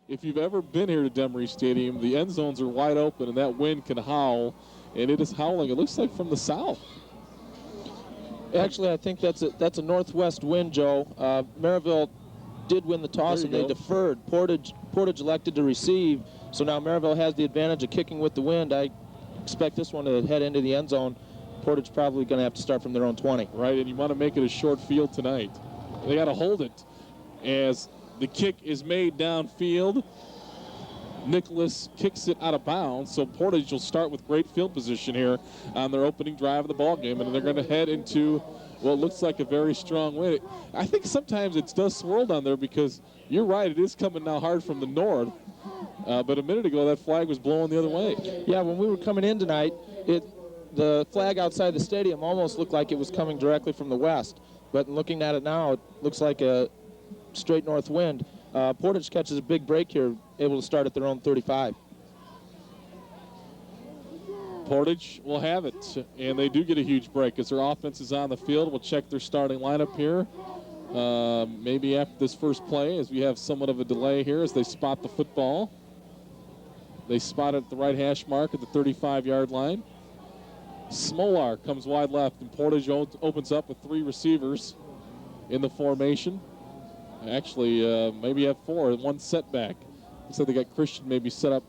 if you've ever been here to Demaree Stadium, the end zones are wide open and that wind can howl, and it is howling. It looks like from the south. Actually, I think that's a northwest wind, Joe. Merrillville did win the toss and they deferred. Portage elected to receive, so now Merrillville has the advantage of kicking with the wind. I expect this one to head into the end zone. Portage probably going to have to start from their own 20. Right, and you want to make it a short field tonight. They got to hold it as the kick is made downfield. Nicholas kicks it out of bounds, so Portage will start with great field position here on their opening drive of the ball game, and they're going to head into what looks like a very strong wind. I think sometimes it does swirl down there because you're right, it is coming now hard from the north, but a minute ago that flag was blowing the other way. Yeah, when we were coming in tonight, the flag outside the stadium almost looked like it was coming directly from the west, but looking at it now, it looks like a straight north wind. Portage catches a big break here, able to start at their own 35. Portage will have it, and they do get a huge break as their offense is on the field. We'll check their starting lineup here. Maybe after this first play, as we have somewhat of a delay here as they spot the football. They spot it at the right hash mark at the 35-yard line. Smolar comes wide left, and Portage opens up with 3 receivers in the formation. Actually, maybe have 4 and 1 setback. Looks like they got Christian maybe set up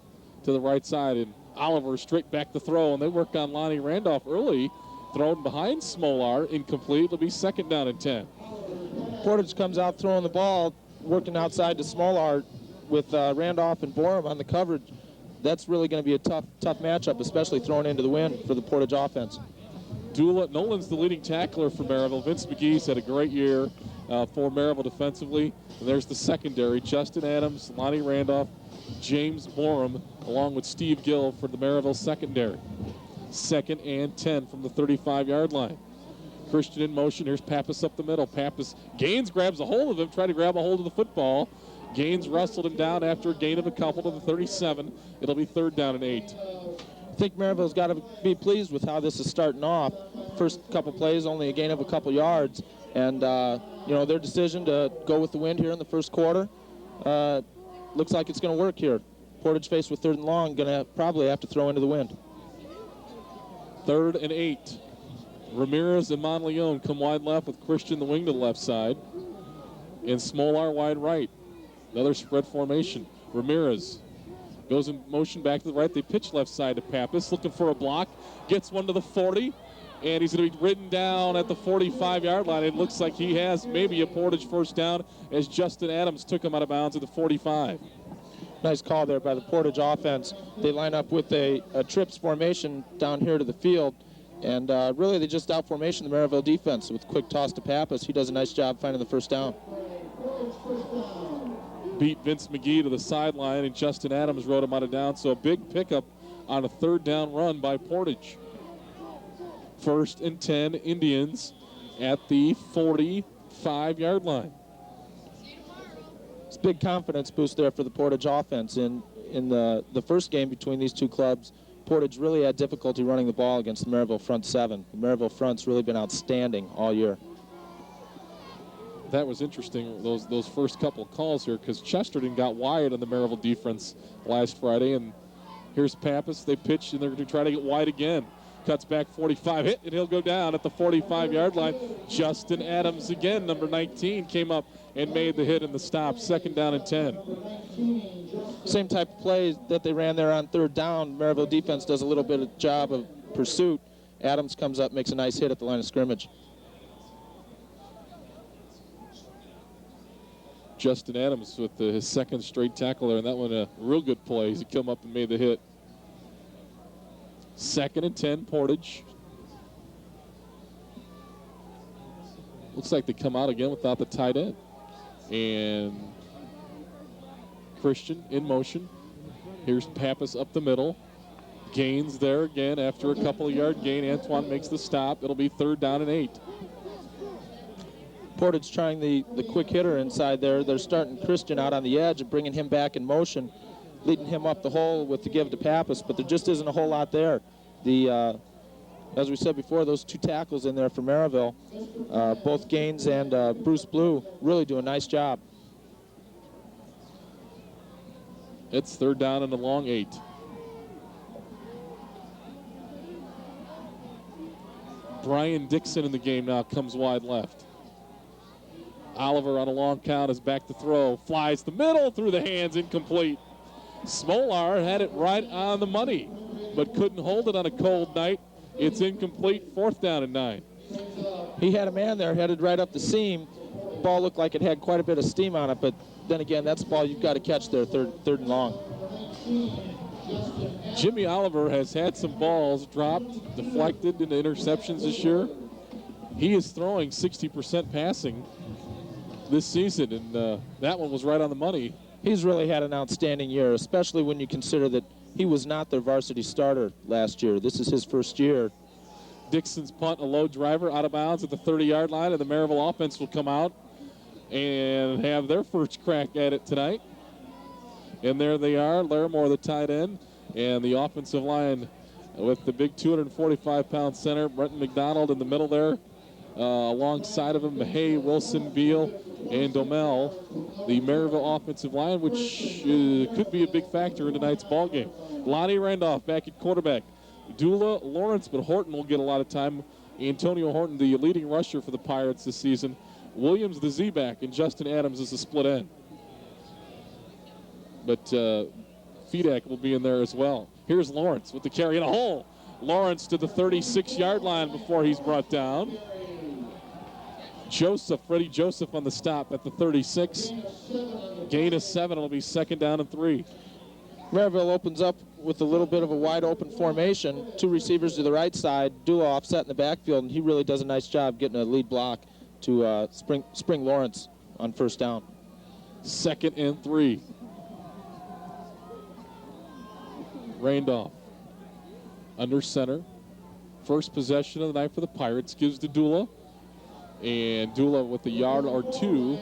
to the right side, and Oliver straight back to throw, and they work on Lonnie Randolph early. Thrown behind Smolar, incomplete. It'll be 2nd down and 10. Portage comes out throwing the ball, working outside to Smolar with Randolph and Borum on the coverage. That's really going to be a tough matchup, especially thrown into the wind for the Portage offense. Dula Nolan's the leading tackler for Merrillville. Vince McGee's had a great year for Merrillville defensively. And there's the secondary, Justin Adams, Lonnie Randolph, James Borum, along with Steve Gill for the Merrillville secondary. 2nd and 10 from the 35-yard line. Christian in motion. Here's Pappas up the middle. Gaines grabs a hold of him, trying to grab a hold of the football. Gaines wrestled him down after a gain of a couple to the 37. It'll be 3rd down and 8. I think Merrillville's got to be pleased with how this is starting off. First couple plays, only a gain of a couple yards. And, their decision to go with the wind here in the first quarter looks like it's going to work here. Portage faced with 3rd and long, going to probably have to throw into the wind. 3rd and 8. Ramirez and Monleone come wide left with Christian the wing to the left side. And Smolar wide right. Another spread formation. Ramirez goes in motion back to the right. They pitch left side to Pappas, looking for a block. Gets one to the 40, and he's going to be ridden down at the 45-yard line. It looks like he has maybe a Portage first down as Justin Adams took him out of bounds at the 45. Nice call there by the Portage offense. They line up with a trips formation down here to the field, and really they just out formation the Merrillville defense with quick toss to Pappas. He does a nice job finding the first down. Beat Vince McGee to the sideline, and Justin Adams rode him out of down. So a big pickup on a 3rd down run by Portage. 1st and 10 Indians at the 45-yard line. It's a big confidence boost there for the Portage offense. In the first game between these two clubs, Portage really had difficulty running the ball against the Merrillville front 7. The Merrillville front's really been outstanding all year. That was interesting, those first couple of calls here, because Chesterton got wide on the Merrillville defense last Friday, and here's Pappas. They pitch, and they're going to try to get wide again. Cuts back 45, hit, and he'll go down at the 45-yard line. Justin Adams again, number 19, came up and made the hit in the stop. 2nd down and 10. Same type of play that they ran there on 3rd down. Merrillville defense does a little bit of job of pursuit. Adams comes up, makes a nice hit at the line of scrimmage. Justin Adams with his 2nd straight tackle there, and that one a real good play as he come up and made the hit. 2nd and 10, Portage. Looks like they come out again without the tight end. And Christian in motion. Here's Pappas up the middle. Gaines there again after a couple of yard gain. Antoine makes the stop. It'll be 3rd down and 8. Portage trying the quick hitter inside there. They're starting Christian out on the edge and bringing him back in motion, leading him up the hole with the give to Pappas, but there just isn't a whole lot there. As we said before, those 2 tackles in there for Merrillville, both Gaines and Bruce Blue really do a nice job. It's third down and a long 8. Brian Dixon in the game now comes wide left. Oliver on a long count is back to throw. Flies the middle through the hands, incomplete. Smolar had it right on the money, but couldn't hold it on a cold night. It's incomplete, 4th down and 9. He had a man there headed right up the seam. Ball looked like it had quite a bit of steam on it, but then again, that's the ball you've got to catch there, third and long. Jimmy Oliver has had some balls dropped, deflected into interceptions this year. He is throwing 60% passing this season, and that one was right on the money. He's really had an outstanding year, especially when you consider that he was not their varsity starter last year. This is his first year. Dixon's punt, a low driver, out of bounds at the 30-yard line, and the Merrillville offense will come out and have their first crack at it tonight. And there they are, Larimore, the tight end, and the offensive line with the big 245-pound center, Brenton McDonald in the middle there. Alongside of him, Mahay, Wilson, Beal, and Domel, the Merrillville offensive line, which could be a big factor in tonight's ball game. Lonnie Randolph back at quarterback. Dula, Lawrence, but Horton will get a lot of time. Antonio Horton, the leading rusher for the Pirates this season. Williams, the Z-back, and Justin Adams is the split end. But Fedak will be in there as well. Here's Lawrence with the carry in a hole. Lawrence to the 36-yard line before he's brought down. Joseph, Freddie Joseph on the stop at the 36. Gain of 7. It'll be 2nd down and 3. Merrillville opens up with a little bit of a wide open formation. 2 receivers to the right side. Dula offset in the backfield, and he really does a nice job getting a lead block to spring Lawrence on 1st down. 2nd and 3. Randolph under center. First possession of the night for the Pirates gives to Dula. And Dula with a yard or 2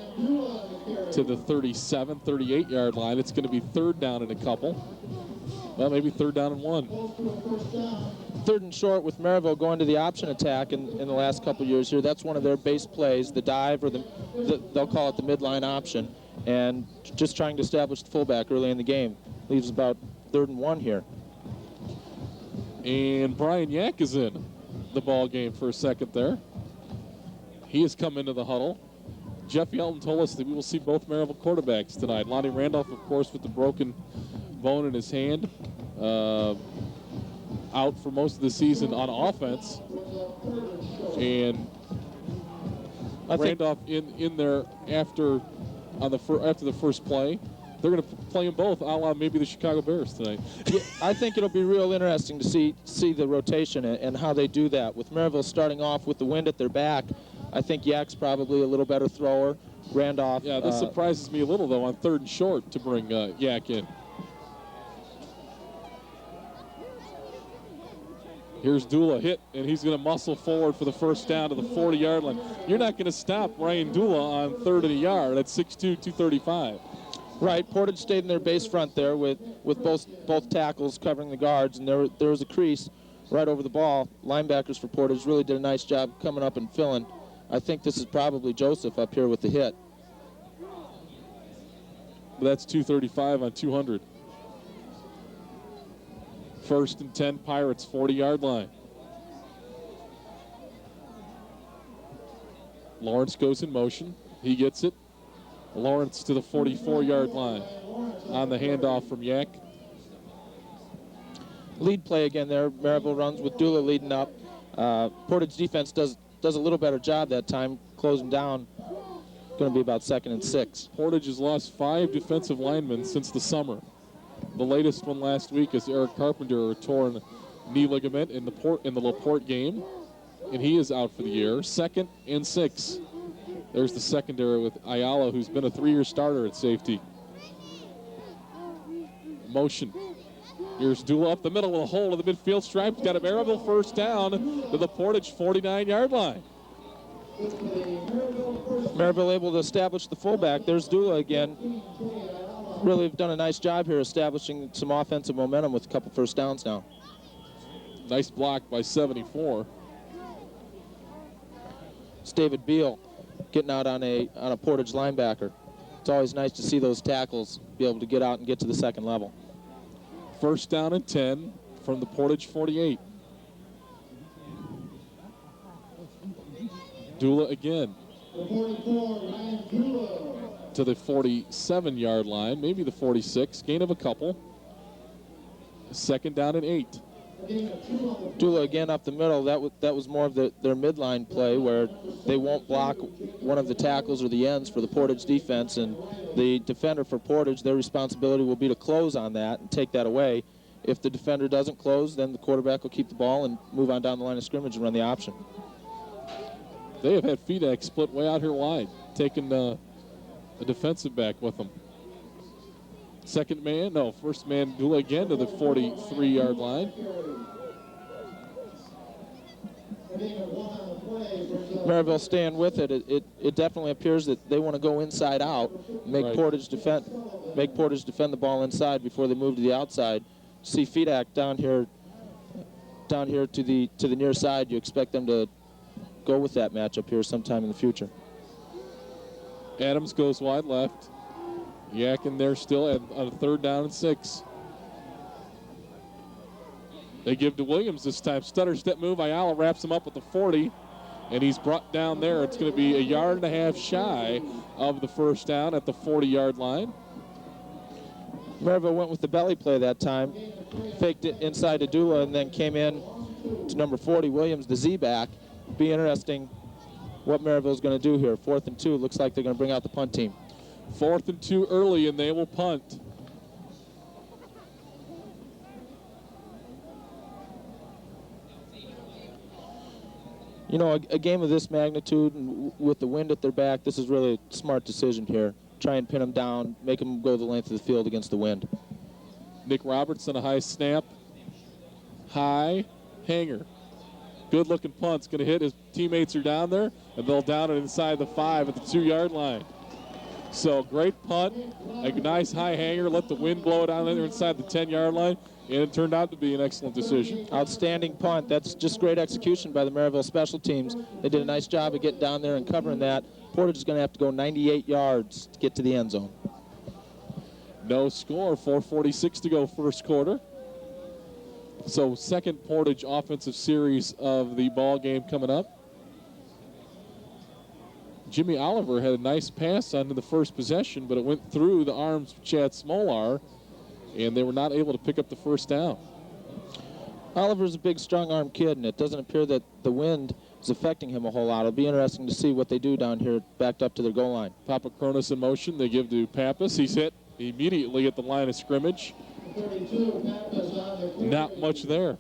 to the 37, 38-yard line. It's going to be 3rd down and a couple. Well, maybe 3rd down and 1. 3rd and short with Merrillville going to the option attack in the last couple years here. That's one of their base plays, the dive, or they'll call it the midline option. And just trying to establish the fullback early in the game. Leaves about 3rd and 1 here. And Brian Yak is in the ball game for a second there. He has come into the huddle. Jeff Yelton told us that we will see both Merrillville quarterbacks tonight. Lonnie Randolph, of course, with the broken bone in his hand, out for most of the season on offense. And Randolph in there after the first play. They're going to play them both, a la maybe the Chicago Bears tonight. Yeah, I think it'll be real interesting to see the rotation and how they do that. With Merrillville starting off with the wind at their back, I think Yak's probably a little better thrower. Randolph. Yeah, this surprises me a little, though, on 3rd and short to bring Yak in. Here's Dula hit, and he's going to muscle forward for the 1st down to the 40-yard line. You're not going to stop Ryan Dula on 3rd and a yard. That's 6'2", 235. Right, Portage stayed in their base front there with both tackles covering the guards, and there was a crease right over the ball. Linebackers for Portage really did a nice job coming up and filling. I think this is probably Joseph up here with the hit. That's 235 on 200. 1st and 10, Pirates, 40-yard line. Lawrence goes in motion. He gets it. Lawrence to the 44-yard line on the handoff from Yak. Lead play again there. Merrillville runs with Dula leading up. Portage defense does a little better job that time, closing down. Going to be about 2nd and 6. Portage has lost 5 defensive linemen since the summer. The latest one last week is Eric Carpenter, a torn knee ligament in the LaPorte game, and he is out for the year. 2nd and 6. There's the secondary with Ayala, who's been a 3-year starter at safety. Motion. Here's Dula up the middle with a hole in the midfield stripe. Got a Merrillville 1st down to the Portage 49-yard line. Merrillville able to establish the fullback. There's Dula again. Really have done a nice job here establishing some offensive momentum with a couple 1st downs now. Nice block by 74. It's David Beal getting out on a Portage linebacker. it's always nice to see those tackles be able to get out and get to the second level. First down and 10 from the Portage 48. Dula again to the 47-yard line, maybe the 46, gain of a couple. Second down and 8. Dula again up the middle. That was more of their midline play where they won't block one of the tackles or the ends for the Portage defense, and the defender for Portage, their responsibility will be to close on that and take that away. If the defender doesn't close, then the quarterback will keep the ball and move on down the line of scrimmage and run the option. They have had Fedak split way out here wide, taking a defensive back with them. First man Dula again to the 43-yard line. Merrillville staying with it. It definitely appears that they want to go inside out, make Right. Portage defend the ball inside before they move to the outside. See Fedak down here to the near side. You expect them to go with that matchup here sometime in the future. Adams goes wide left. Yak in there still on a third down and 6. They give to Williams this time. Stutter step move. Ayala wraps him up with the 40, and he's brought down there. It's going to be a yard and a half shy of the first down at the 40-yard line. Merrillville went with the belly play that time, faked it inside to Dula, and then came in to number 40, Williams, the Z-back. Be interesting what Merrillville's going to do here. 4th and 2. Looks like they're going to bring out the punt team. 4th and 2 early, and they will punt. You know, a game of this magnitude and with the wind at their back, this is really a smart decision here. Try and pin them down, make them go the length of the field against the wind. Nick Robertson, a high snap. High hanger. Good-looking punt's going to hit. His teammates are down there, and they'll down it inside the 5 at the 2-yard line. So great punt, a nice high hanger, let the wind blow it down there inside the 10-yard line, and it turned out to be an excellent decision. Outstanding punt. That's just great execution by the Merrillville special teams. They did a nice job of getting down there and covering that. Portage is going to have to go 98 yards to get to the end zone. No score, 4:46 to go first quarter. So second Portage offensive series of the ball game coming up. Jimmy Oliver had a nice pass onto the first possession, but it went through the arms of Chad Smolar, and they were not able to pick up the first down. Oliver's a big, strong-arm kid, and it doesn't appear that the wind is affecting him a whole lot. It'll be interesting to see what they do down here backed up to their goal line. Papa Cronus in motion. They give to Pappas. He's hit immediately at the line of scrimmage. Not much there.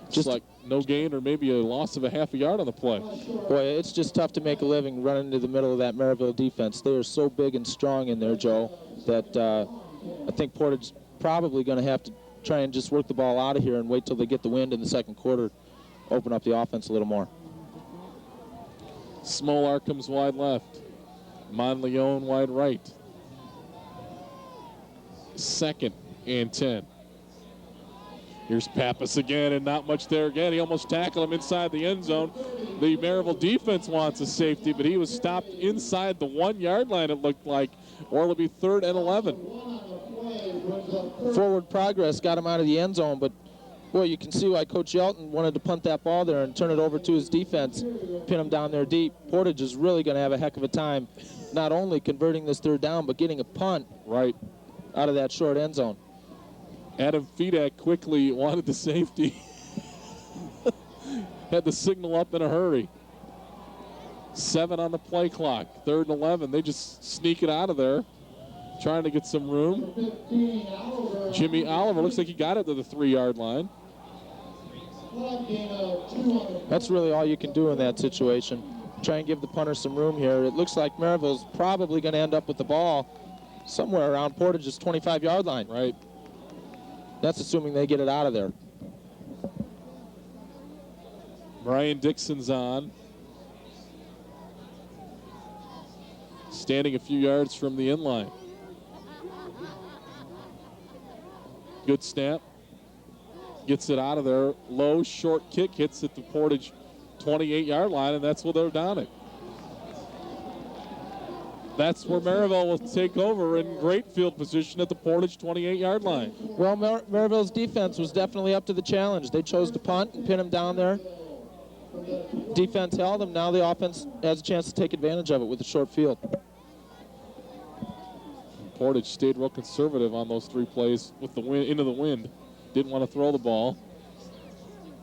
Just like no gain or maybe a loss of a half a yard on the play. Boy, it's just tough to make a living running into the middle of that Merrillville defense. They are so big and strong in there, Joe, that I think Portage is probably going to have to try and just work the ball out of here and wait till they get the wind in the second quarter, open up the offense a little more. Smolar comes wide left. Monleone wide right. 2nd and 10. Here's Pappas again, and not much there again. He almost tackled him inside the end zone. The Merrillville defense wants a safety, but he was stopped inside the 1-yard line, it looked like, or it'll be 3rd and 11. Forward progress got him out of the end zone, but boy, you can see why Coach Yelton wanted to punt that ball there and turn it over to his defense, pin him down there deep. Portage is really going to have a heck of a time not only converting this 3rd down, but getting a punt right out of that short end zone. Adam Fedak quickly wanted the safety. Had the signal up in a hurry. 7 on the play clock. 3rd and 11. They just sneak it out of there, trying to get some room. Jimmy Oliver looks like he got it to the 3-yard line. That's really all you can do in that situation. Try and give the punter some room here. It looks like Merrillville's probably going to end up with the ball somewhere around Portage's 25-yard line. Right. That's assuming they get it out of there. Brian Dixon's on. Standing a few yards from the end line. Good snap. Gets it out of there. Low, short kick hits at the Portage 28-yard line, and that's where they're down it. That's where Merrillville will take over in great field position at the Portage 28-yard line. Well, Merrillville's defense was definitely up to the challenge. They chose to punt and pin him down there. Defense held him. Now the offense has a chance to take advantage of it with a short field. Portage stayed real conservative on those 3 plays with the wind, into the wind. Didn't want to throw the ball.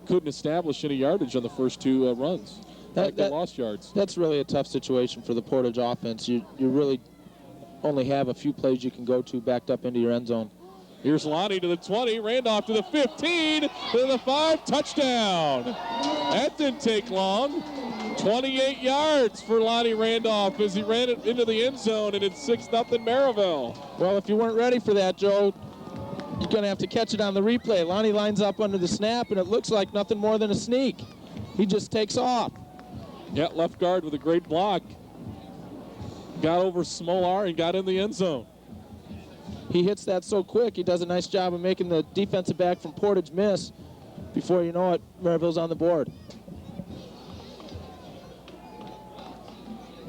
Couldn't establish any yardage on the first 2 runs. They lost yards. That's really a tough situation for the Portage offense. You really only have a few plays you can go to backed up into your end zone. Here's Lonnie to the 20, Randolph to the 15, to the 5, touchdown. That didn't take long. 28 yards for Lonnie Randolph as he ran it into the end zone, and it's 6-0 Merrillville. Well, if you weren't ready for that, Joe, you're going to have to catch it on the replay. Lonnie lines up under the snap, and it looks like nothing more than a sneak. He just takes off. Yeah, left guard with a great block. Got over Smolar and got in the end zone. He hits that so quick. He does a nice job of making the defensive back from Portage miss. Before you know it, Merrillville's on the board.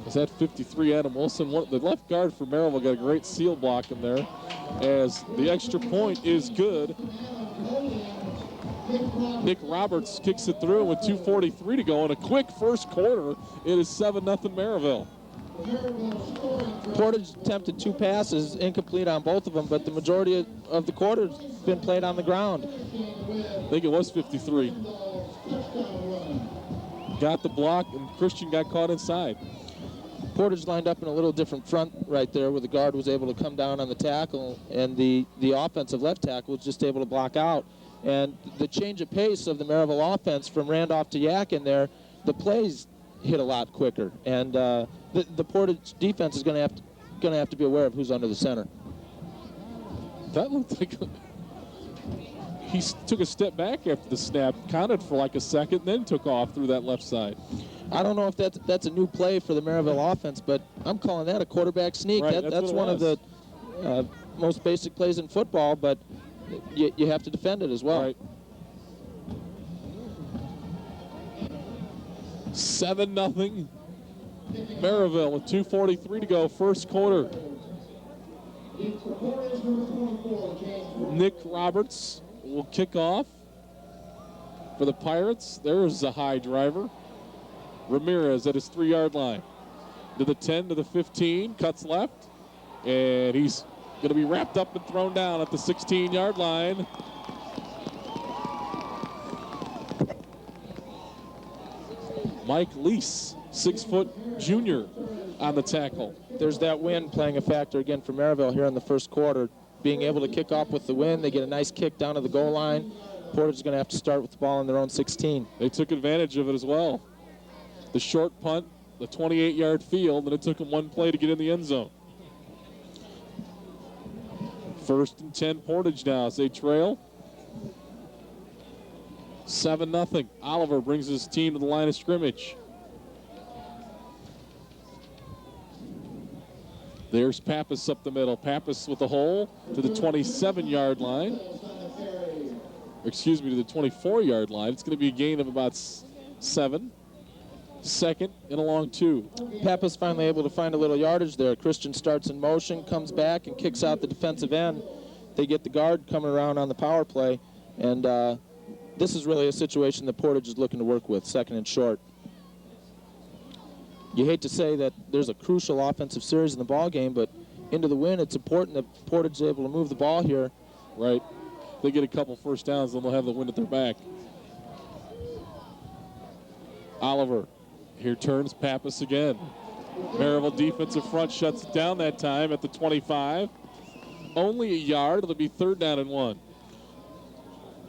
Is that 53 Adam Wilson? The left guard for Merrillville got a great seal block in there as the extra point is good. Nick Roberts kicks it through with 2:43 to go in a quick first quarter. It is 7-0 Merrillville. Portage attempted 2 passes, incomplete on both of them, but the majority of the quarter's been played on the ground. I think it was 53. Got the block, and Christian got caught inside. Portage lined up in a little different front right there where the guard was able to come down on the tackle, and the offensive left tackle was just able to block out. And the change of pace of the Merrillville offense from Randolph to Yak in there, the plays hit a lot quicker. And the Portage defense is going to have to be aware of who's under the center. That looked like he took a step back after the snap, counted for like a second, then took off through that left side. I don't know if that's a new play for the Merrillville offense, but I'm calling that a quarterback sneak. Right, that's one of the most basic plays in football, but you have to defend it as well. Right. 7-0 Merrillville with 2:43 to go, first quarter. Nick Roberts will kick off for the Pirates. There's a high driver. Ramirez at his 3-yard line. To the 10, to the 15, cuts left, and he's going to be wrapped up and thrown down at the 16-yard line. Mike Lease, 6-foot junior on the tackle. There's that wind playing a factor again for Merrillville here in the first quarter. Being able to kick off with the wind, they get a nice kick down to the goal line. Portage is going to have to start with the ball on their own 16. They took advantage of it as well. The short punt, the 28-yard field, and it took them 1 play to get in the end zone. 1st and 10 Portage now as they trail. 7-0. Oliver brings his team to the line of scrimmage. There's Pappas up the middle. Pappas with the hole to the 27-yard line. Excuse me, to the 24-yard line. It's going to be a gain of about 7. 2nd and a long 2. Pappas finally able to find a little yardage there. Christian starts in motion, comes back, and kicks out the defensive end. They get the guard coming around on the power play, and this is really a situation that Portage is looking to work with, 2nd and short. You hate to say that there's a crucial offensive series in the ball game, but into the win, it's important that Portage is able to move the ball here. Right. If they get a couple first downs, then they'll have the win at their back. Oliver. Here turns Pappas again. Merrillville defensive front shuts it down that time at the 25. Only a yard. It'll be 3rd down and 1.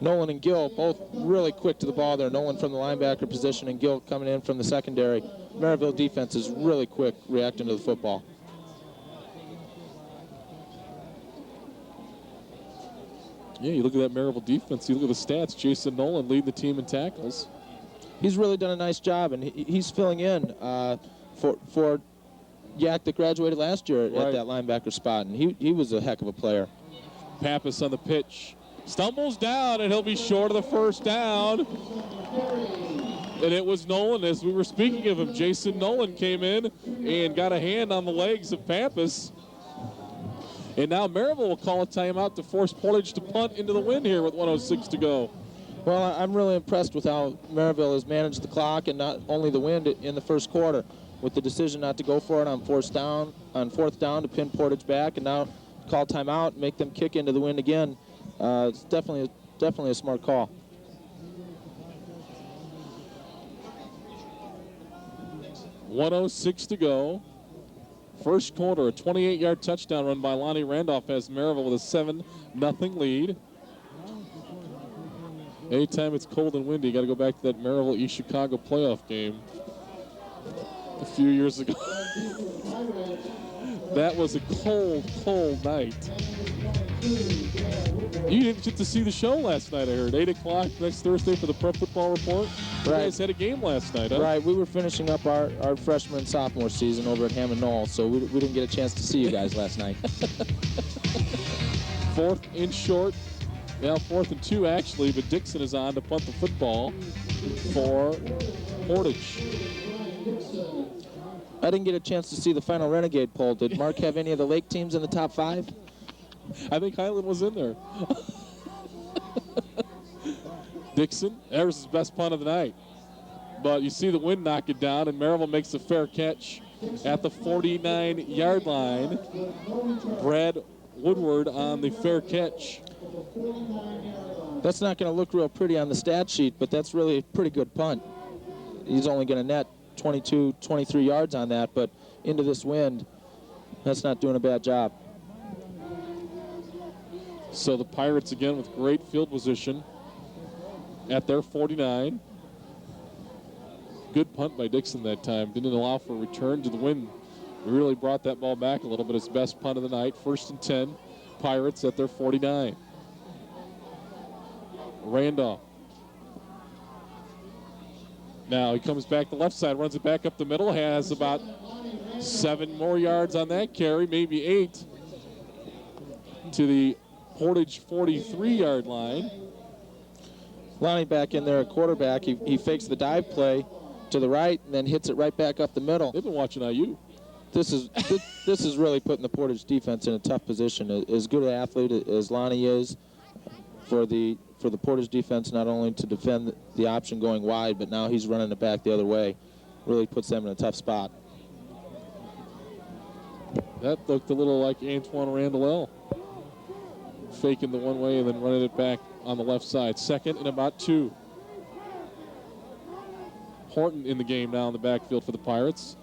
Nolan and Gill both really quick to the ball there. Nolan from the linebacker position and Gill coming in from the secondary. Merrillville defense is really quick reacting to the football. Yeah, you look at that Merrillville defense, you look at the stats. Jason Nolan leading the team in tackles. He's really done a nice job, and he's filling in for Yak that graduated last year at that linebacker spot, and he was a heck of a player. Pappas on the pitch. Stumbles down, and he'll be short of the first down. And it was Nolan, as we were speaking of him. Jason Nolan came in and got a hand on the legs of Pappas. And now Merrillville will call a timeout to force Portage to punt into the wind here with 1:06 to go. Well, I'm really impressed with how Merrillville has managed the clock and not only the wind in the first quarter, with the decision not to go for it on fourth down to pin Portage back, and now call timeout, make them kick into the wind again. It's definitely a smart call. .106 to go. First quarter, a 28-yard touchdown run by Lonnie Randolph has Merrillville with a 7-0 lead. Anytime it's cold and windy, you got to go back to that Merrillville East Chicago playoff game a few years ago. That was a cold, cold night. You didn't get to see the show last night, I heard. 8 o'clock next Thursday for the Pro Football Report. You guys had a game last night, huh? Right, we were finishing up our freshman and sophomore season over at Hammond Knoll, so we didn't get a chance to see you guys last night. 4th and short. Now 4th and 2, actually, but Dixon is on to punt the football for Portage. I didn't get a chance to see the final Renegade poll. Did Mark have any of the Lake teams in the top 5? I think Highland was in there. Dixon, there's his best punt of the night. But you see the wind knock it down, and Merrillville makes a fair catch at the 49-yard line. Brad Woodward on the fair catch. That's not going to look real pretty on the stat sheet, but that's really a pretty good punt. He's only going to net 22, 23 yards on that, but into this wind, that's not doing a bad job. So the Pirates again with great field position at their 49. Good punt by Dixon that time. Didn't allow for a return to the wind. Really brought that ball back a little bit. His best punt of the night. 1st and 10. Pirates at their 49. Randolph. Now he comes back the left side, runs it back up the middle, has about 7 more yards on that carry, maybe 8, to the Portage 43-yard line. Lonnie back in there at quarterback. He fakes the dive play to the right and then hits it right back up the middle. They've been watching IU. This is really putting the Portage defense in a tough position. As good an athlete as Lonnie is for the Portage defense, not only to defend the option going wide, but now he's running it back the other way. Really puts them in a tough spot. That looked a little like Antoine Randall, faking the one way and then running it back on the left side. 2nd and about 2. Horton in the game now in the backfield for the Pirates.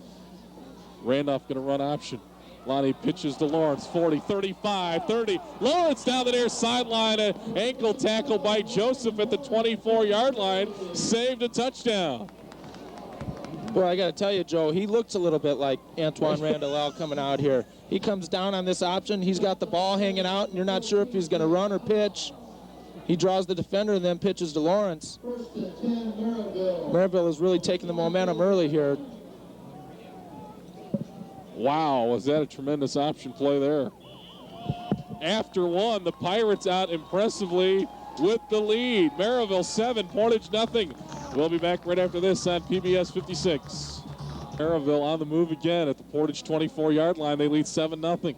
Randolph going to run option. Lonnie pitches to Lawrence, 40, 35, 30. Lawrence down the near sideline, an ankle tackle by Joseph at the 24-yard line. Saved a touchdown. Well, I got to tell you, Joe, he looks a little bit like Antoine Randall coming out here. He comes down on this option. He's got the ball hanging out, and you're not sure if he's going to run or pitch. He draws the defender and then pitches to Lawrence. Merrillville is really taking the momentum early here. Wow, was that a tremendous option play there. After 1, the Pirates out impressively with the lead. Merrillville 7, Portage nothing. We'll be back right after this on PBS 56. Merrillville on the move again at the Portage 24-yard line. They lead 7-0.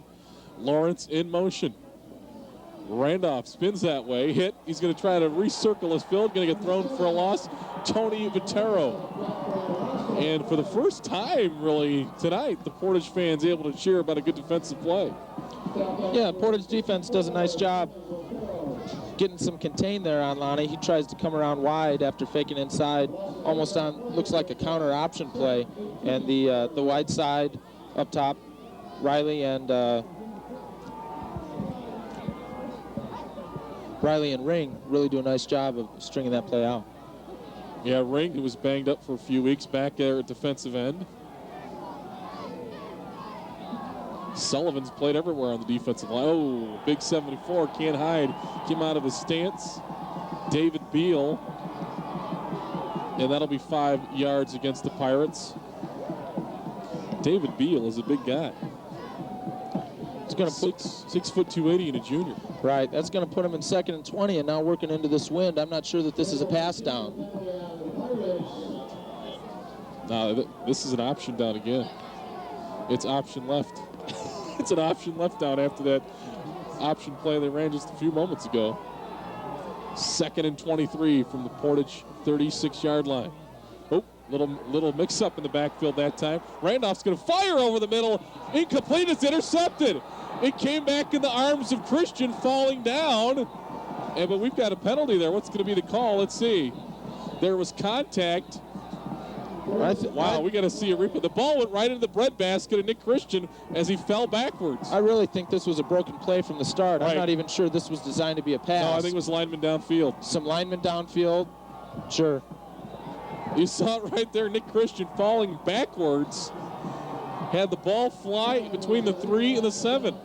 Lawrence in motion. Randolph spins that way, hit. He's going to try to recircle his field, going to get thrown for a loss. Tony Vitero. And for the first time, really, tonight, the Portage fans able to cheer about a good defensive play. Yeah, Portage defense does a nice job getting some contain there on Lonnie. He tries to come around wide after faking inside, almost on, looks like a counter option play. And the wide side up top, Riley and Ring really do a nice job of stringing that play out. Yeah, Ring, who was banged up for a few weeks, back there at defensive end. Sullivan's played everywhere on the defensive line. Oh, big 74, can't hide. Came out of his stance. David Beal. And that'll be 5 yards against the Pirates. David Beal is a big guy. It's going to put 6 foot 280 in a junior. Right, that's going to put him in 2nd and 20, and now working into this wind, I'm not sure that this is a pass down. Now, this is an option down again. It's option left. It's an option left down after that option play they ran just a few moments ago. 2nd and 23 from the Portage 36-yard line. Oh, little mix-up in the backfield that time. Randolph's going to fire over the middle. Incomplete. It's intercepted. It came back in the arms of Christian, falling down. But we've got a penalty there. What's going to be the call? Let's see. There was contact. Wow, we got to see a replay. The ball went right into the breadbasket of Nick Christian as he fell backwards. I really think this was a broken play from the start. Right. I'm not even sure this was designed to be a pass. No, I think it was lineman downfield. Some linemen downfield, sure. You saw it right there, Nick Christian falling backwards. Had the ball fly between the 3 and the 7.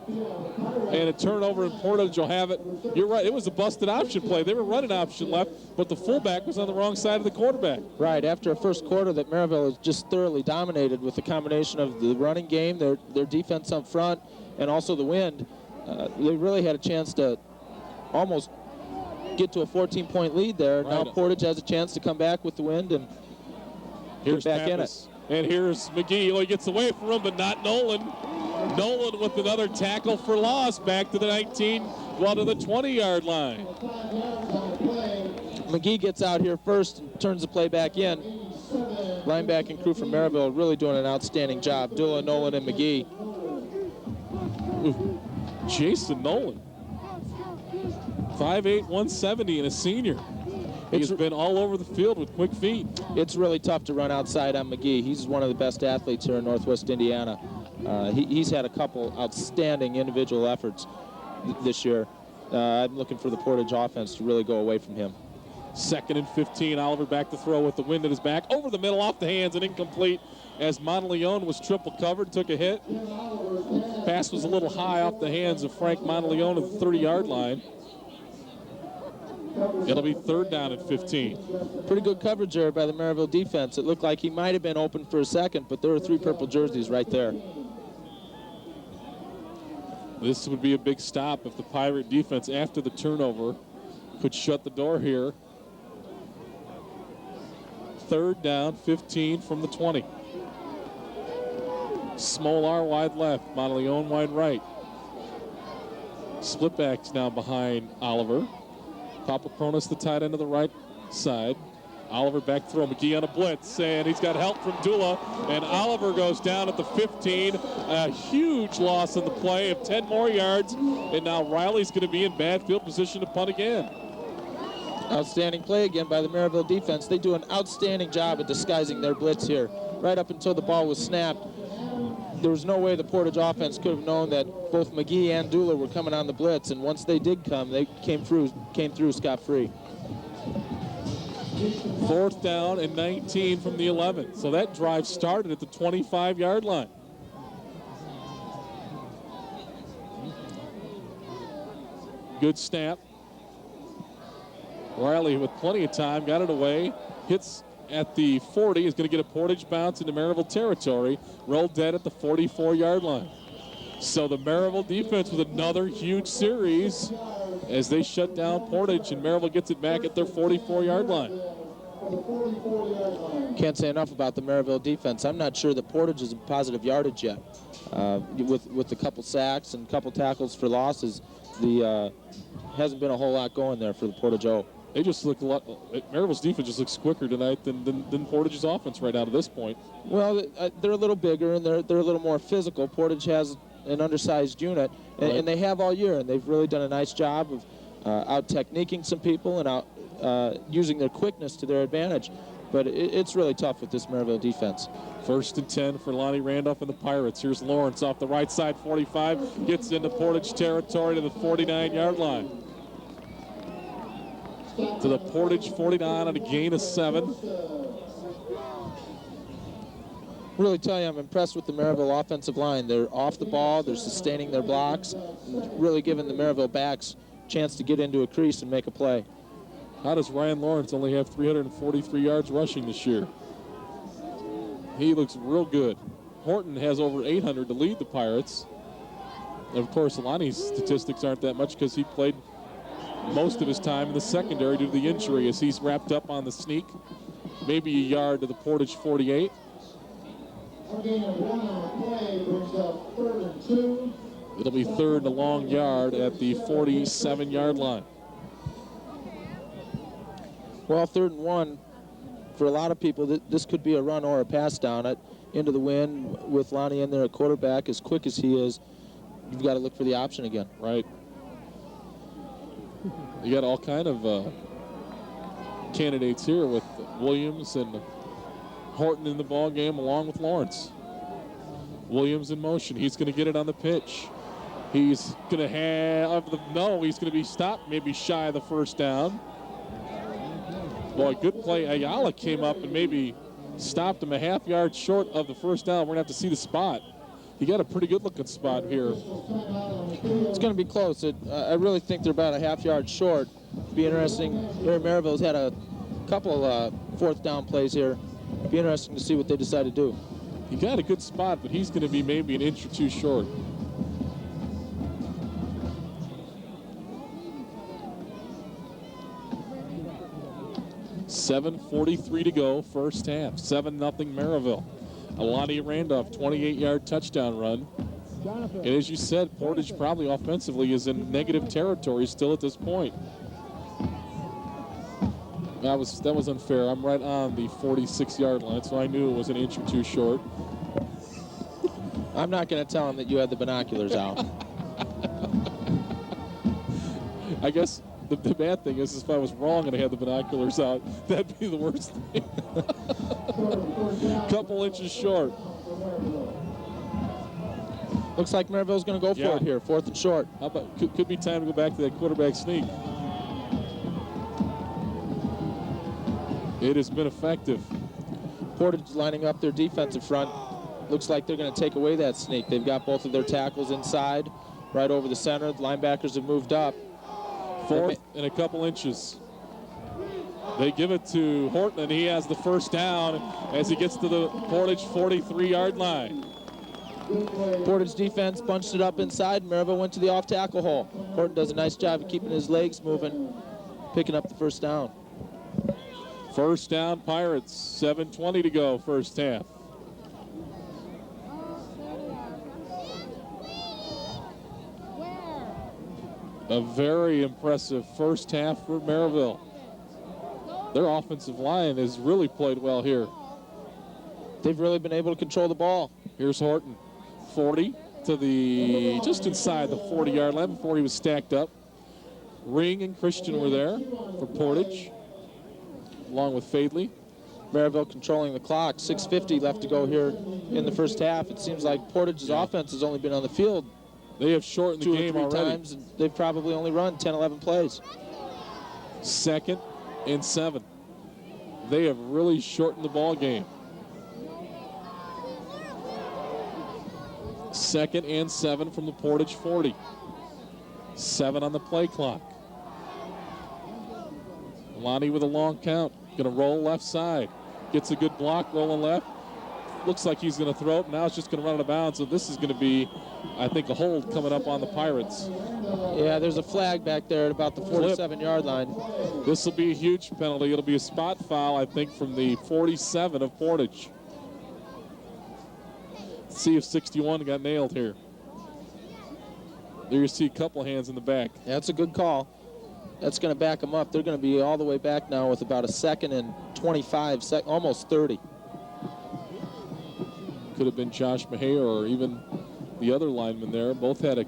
And a turnover, and Portage will have it. You're right, it was a busted option play. They were running option left, but the fullback was on the wrong side of the quarterback. Right, after a first quarter that Merrillville has just thoroughly dominated with the combination of the running game, their defense up front, and also the wind, they really had a chance to almost get to a 14-point lead there. Right. Now Portage has a chance to come back with the wind and get back in it. And here's McGee. Oh, he gets away from him, but not Nolan. Nolan with another tackle for loss, back to the 19, well, to the 20-yard line. McGee gets out here first and turns the play back in. Linebacking crew from Merrillville really doing an outstanding job. Dula, Nolan, and McGee. Ooh. Jason Nolan, 5'8", 170, and a senior. He's been all over the field with quick feet. It's really tough to run outside on McGee. He's one of the best athletes here in Northwest Indiana. He's had a couple outstanding individual efforts this year. I'm looking for the Portage offense to really go away from him. 2nd and 15. Oliver back to throw with the wind at his back. Over the middle, off the hands, and incomplete as Monteleone was triple covered, took a hit. Pass was a little high off the hands of Frank Monteleone at the 30-yard line. It'll be 3rd down and 15. Pretty good coverage there by the Merrillville defense. It looked like he might have been open for a second, but there were 3 purple jerseys right there. This would be a big stop if the Pirate defense, after the turnover, could shut the door here. 3rd down, 15 from the 20. Smolar wide left, Monteleone wide right. Splitbacks now behind Oliver. Papapronis, the tight end of the right side. Oliver back throw. McGee on a blitz, and he's got help from Dula. And Oliver goes down at the 15. A huge loss on the play of 10 more yards. And now Riley's going to be in bad field position to punt again. Outstanding play again by the Merrillville defense. They do an outstanding job at disguising their blitz here. Right up until the ball was snapped, there was no way the Portage offense could have known that both McGee and Dula were coming on the blitz, and once they did come, they came through scot-free. 4th down and 19 from the 11. So that drive started at the 25-yard line. Good snap. Riley with plenty of time, got it away, hits at the 40, is going to get a Portage bounce into Merrillville territory, rolled dead at the 44-yard line. So the Merrillville defense with another huge series as they shut down Portage, and Merrillville gets it back at their 44-yard line. Can't say enough about the Merrillville defense. I'm not sure that Portage is in positive yardage yet. With a couple sacks and a couple tackles for losses, hasn't been a whole lot going there for the Portage O. They just look a lot. Merrillville's defense just looks quicker tonight than Portage's offense right out at this point. Well, they're a little bigger and they're a little more physical. Portage has an undersized unit, and they have all year, and they've really done a nice job of out-techniquing some people and using their quickness to their advantage. But it's really tough with this Merrillville defense. 1st and 10 for Lonnie Randolph and the Pirates. Here's Lawrence off the right side, 45, gets into Portage territory to the 49-yard line. To the Portage 49 on a gain of 7. Really tell you, I'm impressed with the Merrillville offensive line. They're off the ball, they're sustaining their blocks, really giving the Merrillville backs a chance to get into a crease and make a play. How does Ryan Lawrence only have 343 yards rushing this year? He looks real good. Horton has over 800 to lead the Pirates. And of course, Lonnie's statistics aren't that much because he played most of his time in the secondary due to the injury as he's wrapped up on the sneak. Maybe a yard to the Portage 48. It'll be 3rd and a long yard at the 47-yard line. Well, 3rd and 1, for a lot of people, this could be a run or a pass down into the wind with Lonnie in there at quarterback. As quick as he is, you've got to look for the option again. Right. You got all kind of candidates here with Williams and Horton in the ball game along with Lawrence. Williams in motion. He's going to get it on the pitch. He's going to have he's going to be stopped, maybe shy of the first down. Boy, good play. Ayala came up and maybe stopped him a half yard short of the first down. We're going to have to see the spot. He got a pretty good looking spot here. It's going to be close. I really think they're about a half yard short. It'd be interesting. Here, Merrillville's had a couple 4th down plays here. It'd be interesting to see what they decide to do. He got a good spot, but he's going to be maybe an inch or two short. $7:43 to go, first half. 7-0 Merrillville. Alani Randolph, 28-yard touchdown run. And as you said, Portage probably offensively is in negative territory still at this point. That was unfair. I'm right on the 46-yard line, so I knew it was an inch or two short. I'm not going to tell him that you had the binoculars out. I guess the bad thing is if I was wrong and I had the binoculars out, that'd be the worst thing. Couple inches short. Looks like Merrillville's going to go for it here, 4th and short. How about, could be time to go back to that quarterback sneak. It has been effective. Portage lining up their defensive front. Looks like they're going to take away that sneak. They've got both of their tackles inside, right over the center. The linebackers have moved up. 4th and a couple inches. They give it to Horton, and he has the first down as he gets to the Portage 43-yard line. Portage defense bunched it up inside. Merrillville went to the off-tackle hole. Horton does a nice job of keeping his legs moving, picking up the first down. First down, Pirates. 7:20 to go, first half. A very impressive first half for Merrillville. Their offensive line has really played well here. They've really been able to control the ball. Here's Horton, 40 to the, just inside the 40-yard line before he was stacked up. Ring and Christian were there for Portage, along with Fadley. Merrillville controlling the clock. 6:50 left to go here in the first half. It seems like Portage's offense has only been on the field They have shortened the game already. 2 or 3 times, and they've probably only run 10, 11 plays. 2nd and 7. They have really shortened the ball game. 2nd and 7 from the Portage 40. 7 on the play clock. Lonnie with a long count. Going to roll left side. Gets a good block, rolling left. Looks like he's going to throw it. Now it's just going to run out of bounds. So this is going to be, I think, a hold coming up on the Pirates. Yeah, there's a flag back there at about the 47-yard line. This will be a huge penalty. It'll be a spot foul, I think, from the 47 of Portage. Let's see if 61 got nailed here. There you see a couple of hands in the back. Yeah, that's a good call. That's going to back them up. They're going to be all the way back now with about a 2nd and 25, almost 30. Could have been Josh Mahay or even the other lineman there. Both had a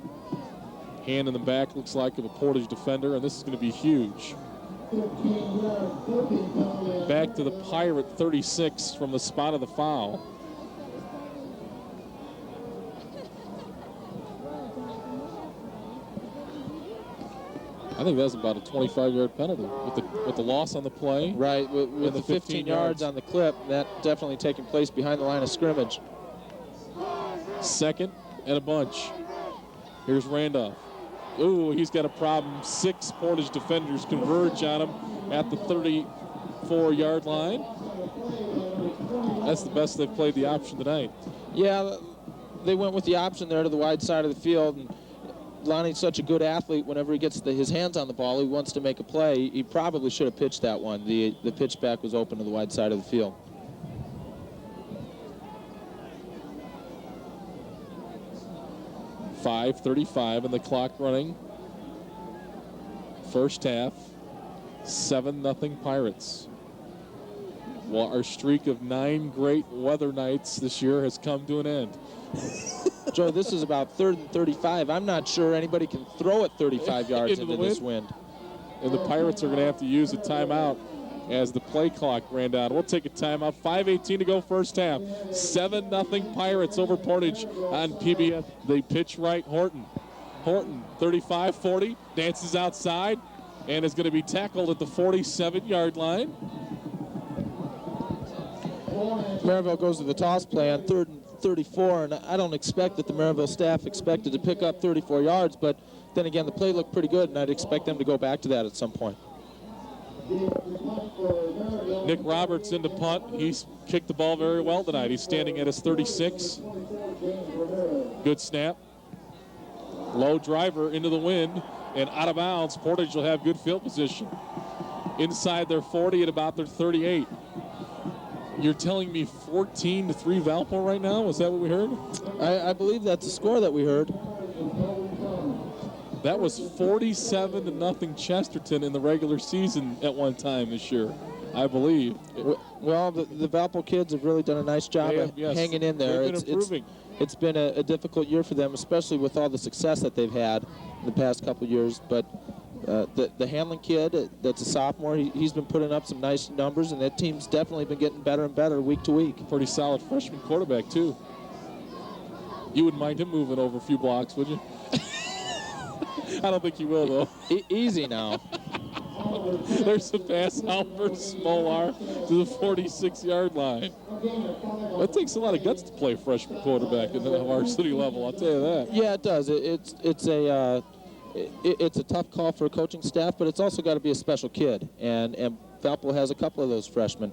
hand in the back, looks like, of a Portage defender, and this is going to be huge. Back to the Pirate 36 from the spot of the foul. I think that's about a 25-yard penalty with the loss on the play. Right, with the 15 yards on the clip, that definitely taking place behind the line of scrimmage. 2nd and a bunch. Here's Randolph. Ooh, he's got a problem. 6 Portage defenders converge on him at the 34-yard line. That's the best they've played the option tonight. Yeah, they went with the option there to the wide side of the field. And Lonnie's such a good athlete. Whenever he gets his hands on the ball, he wants to make a play. He probably should have pitched that one. The pitch back was open to the wide side of the field. 5:35 and the clock running. First half, 7-0 Pirates. Well, our streak of 9 great weather nights this year has come to an end. Joe, this is about 3rd and 35. I'm not sure anybody can throw it 35 yards into this wind. And the Pirates are going to have to use a timeout as the play clock ran down. We'll take a timeout. 5:18 to go first half. 7-0 Pirates over Portage on PBS. They pitch right, Horton. Horton, 35-40, dances outside, and is going to be tackled at the 47-yard line. Merrillville goes to the toss play on 3rd and 34, and I don't expect that the Merrillville staff expected to pick up 34 yards, but then again, the play looked pretty good, and I'd expect them to go back to that at some point. Nick Roberts into punt. He's kicked the ball very well tonight. He's standing at his 36. Good snap. Low driver into the wind and out of bounds. Portage will have good field position. Inside their 40 at about their 38. You're telling me 14-3 Valpo right now? Was that what we heard? I believe that's the score that we heard. That was 47-0 Chesterton in the regular season at one time this year, I believe. Well, the Valpo kids have really done a nice job hanging in there. It's been a difficult year for them, especially with all the success that they've had in the past couple of years. But the Hanlon kid, that's a sophomore, he's been putting up some nice numbers, and that team's definitely been getting better and better week to week. Pretty solid freshman quarterback, too. You wouldn't mind him moving over a few blocks, would you? I don't think you will, though. Easy now. There's a pass out for Smolar to the 46-yard line. It takes a lot of guts to play freshman quarterback at the varsity level, I'll tell you that. Yeah, it does. It's a tough call for a coaching staff, but it's also got to be a special kid. And Valpo has a couple of those freshmen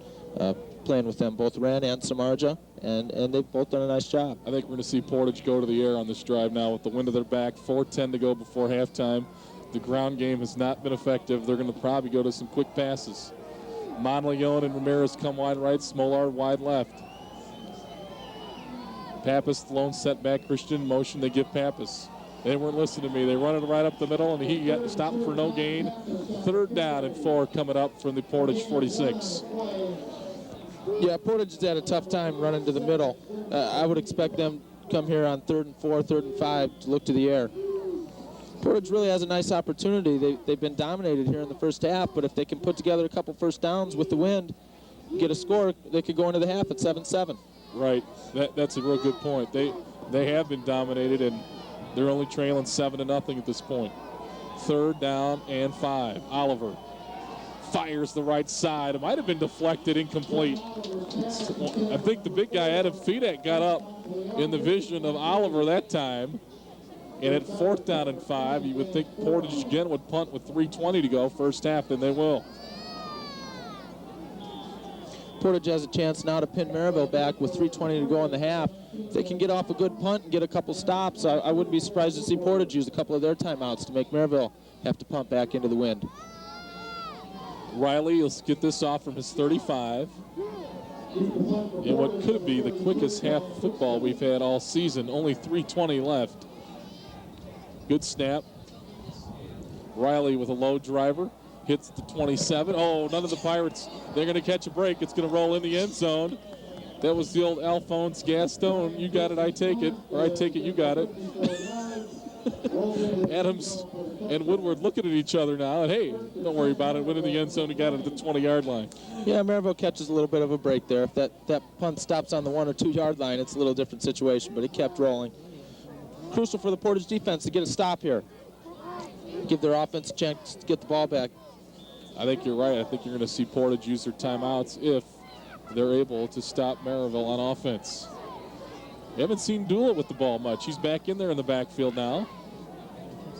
playing with them, both Ren and Samarja, and they've both done a nice job. I think we're going to see Portage go to the air on this drive now with the wind of their back. 4:10 to go before halftime. The ground game has not been effective. They're going to probably go to some quick passes. Monleon and Ramirez come wide right, Smolard wide left. Pappas, lone setback, Christian motion, they give Pappas. They weren't listening to me. They run it right up the middle, and he got stopped for no gain. 3rd down and 4 coming up from the Portage 46. Yeah, Portage has had a tough time running to the middle. I would expect them to come here on 3rd and 4, 3rd and 5 to look to the air. Portage really has a nice opportunity. They've been dominated here in the first half, but if they can put together a couple first downs with the wind, get a score, they could go into the half at 7-7. Right. That's a real good point. They have been dominated, and they're only trailing 7-0 at this point. 3rd down and 5. Oliver fires the right side. It might have been deflected, incomplete. I think the big guy, Adam Fedak, got up in the vision of Oliver that time. And at 4th down and 5, you would think Portage again would punt with 3:20 to go first half, and they will. Portage has a chance now to pin Merrillville back with 3:20 to go in the half. If they can get off a good punt and get a couple stops, I wouldn't be surprised to see Portage use a couple of their timeouts to make Merrillville have to punt back into the wind. Riley will get this off from his 35. In what could be the quickest half of football we've had all season. Only 3:20 left. Good snap. Riley with a low driver. Hits the 27. Oh, none of the Pirates. They're going to catch a break. It's going to roll in the end zone. That was the old Alphonse Gaston. You got it, I take it. Or I take it, you got it. Adams and Woodward looking at each other now. And, hey, don't worry about it. Went in the end zone and got it at the 20-yard line. Yeah, Merrillville catches a little bit of a break there. If that punt stops on the 1 or 2 yard line, it's a little different situation, but it kept rolling. Crucial for the Portage defense to get a stop here. Give their offense a chance to get the ball back. I think you're right. I think you're going to see Portage use their timeouts if they're able to stop Merrillville on offense. You haven't seen Doolett with the ball much. He's back in there in the backfield now.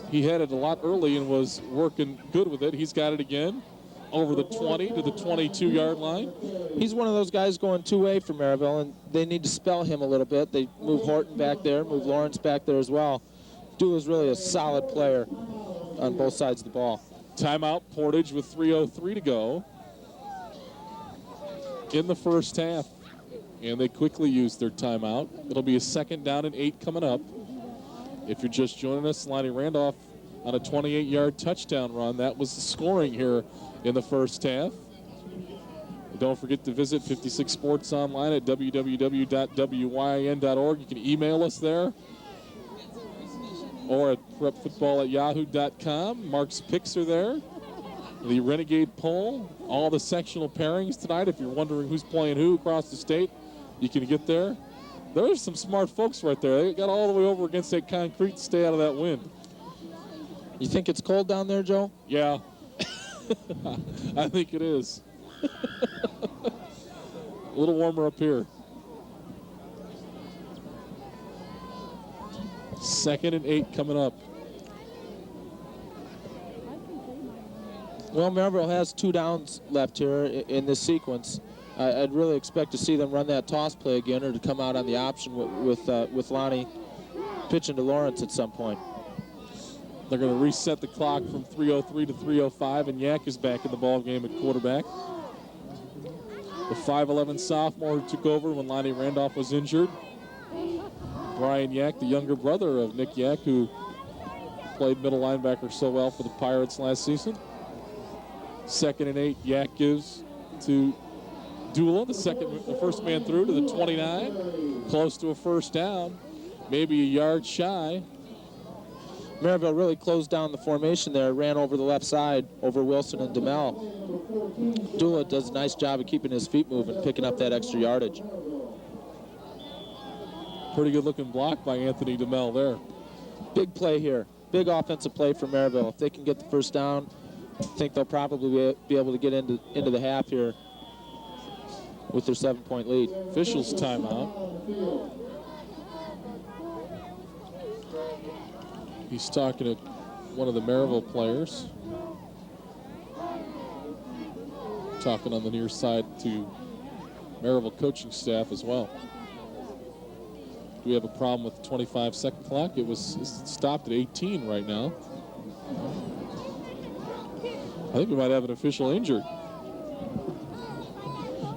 He had it a lot early and was working good with it. He's got it again over the 20 to the 22-yard line. He's one of those guys going two-way for Merrillville, and they need to spell him a little bit. They move Horton back there, move Lawrence back there as well. Doolett is really a solid player on both sides of the ball. Timeout, Portage with 3:03 to go in the first half. And they quickly use their timeout. It'll be a 2nd down and 8 coming up. If you're just joining us, Lonnie Randolph on a 28-yard touchdown run. That was the scoring here in the first half. And don't forget to visit 56 Sports online at www.wyin.org. You can email us there or at prepfootball@yahoo.com. Mark's picks are there. The Renegade poll, all the sectional pairings tonight. If you're wondering who's playing who across the state, you can get there. There's some smart folks right there. They got all the way over against that concrete to stay out of that wind. You think it's cold down there, Joe? Yeah. I think it is. A little warmer up here. 2nd and 8 coming up. Well, Merrillville has 2 downs left here in this sequence. I'd really expect to see them run that toss play again, or to come out on the option with Lonnie pitching to Lawrence at some point. They're going to reset the clock from 3:03 to 3:05, and Yak is back in the ball game at quarterback. The 5'11 sophomore who took over when Lonnie Randolph was injured. Brian Yak, the younger brother of Nick Yak, who played middle linebacker so well for the Pirates last season. 2nd and 8, Yak gives to Dula, the first man through to the 29, close to a first down, maybe a yard shy. Merrillville really closed down the formation there, ran over the left side over Wilson and Demel. Dula does a nice job of keeping his feet moving, picking up that extra yardage. Pretty good looking block by Anthony Demel there. Big play here, big offensive play for Merrillville. If they can get the first down, I think they'll probably be able to get into the half here with their 7-point lead. Officials timeout. He's talking to one of the Merrillville players. Talking on the near side to Merrillville coaching staff as well. Do we have a problem with the 25-second clock? It's stopped at 18 right now. I think we might have an official injured.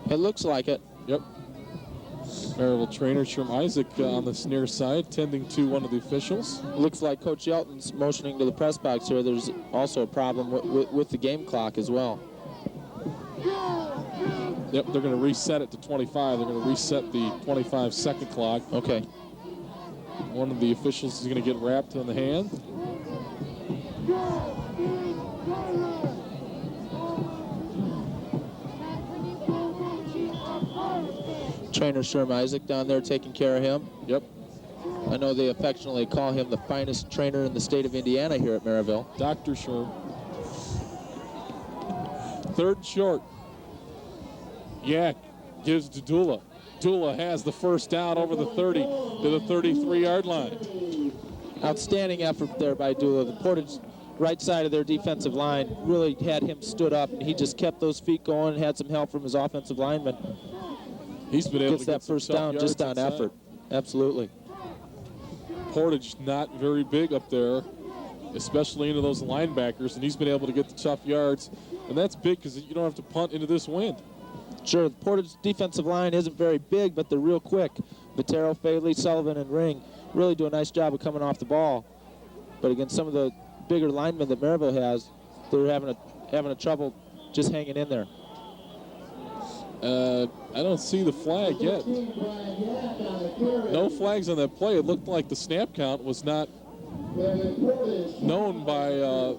It looks like it. Yep. Merrillville trainer Sherm Isaac on this near side, tending to one of the officials. Looks like Coach Yelton's motioning to the press box here. There's also a problem with the game clock as well. Yep, they're going to reset it to 25. They're going to reset the 25-second clock. Okay. One of the officials is going to get wrapped on the hand. Trainer Sherm Isaac down there taking care of him. Yep. I know they affectionately call him the finest trainer in the state of Indiana here at Merrillville. Dr. Sherm. 3rd short. Yak gives to Dula. Dula has the first down over the 30 to the 33-yard line. Outstanding effort there by Dula. The Portage right side of their defensive line really had him stood up, and he just kept those feet going and had some help from his offensive lineman. He's been able Gets to get that first down just on inside. effort. Absolutely. Portage not very big up there, especially into those linebackers, and he's been able to get the tough yards. And that's big because you don't have to punt into this wind. Sure, the Portage defensive line isn't very big, but they're real quick. Vitero, Faley, Sullivan, and Ring really do a nice job of coming off the ball. But against some of the bigger linemen that Merrillville has, they're having a trouble just hanging in there. I don't see the flag yet. No flags on that play. It looked like the snap count was not known by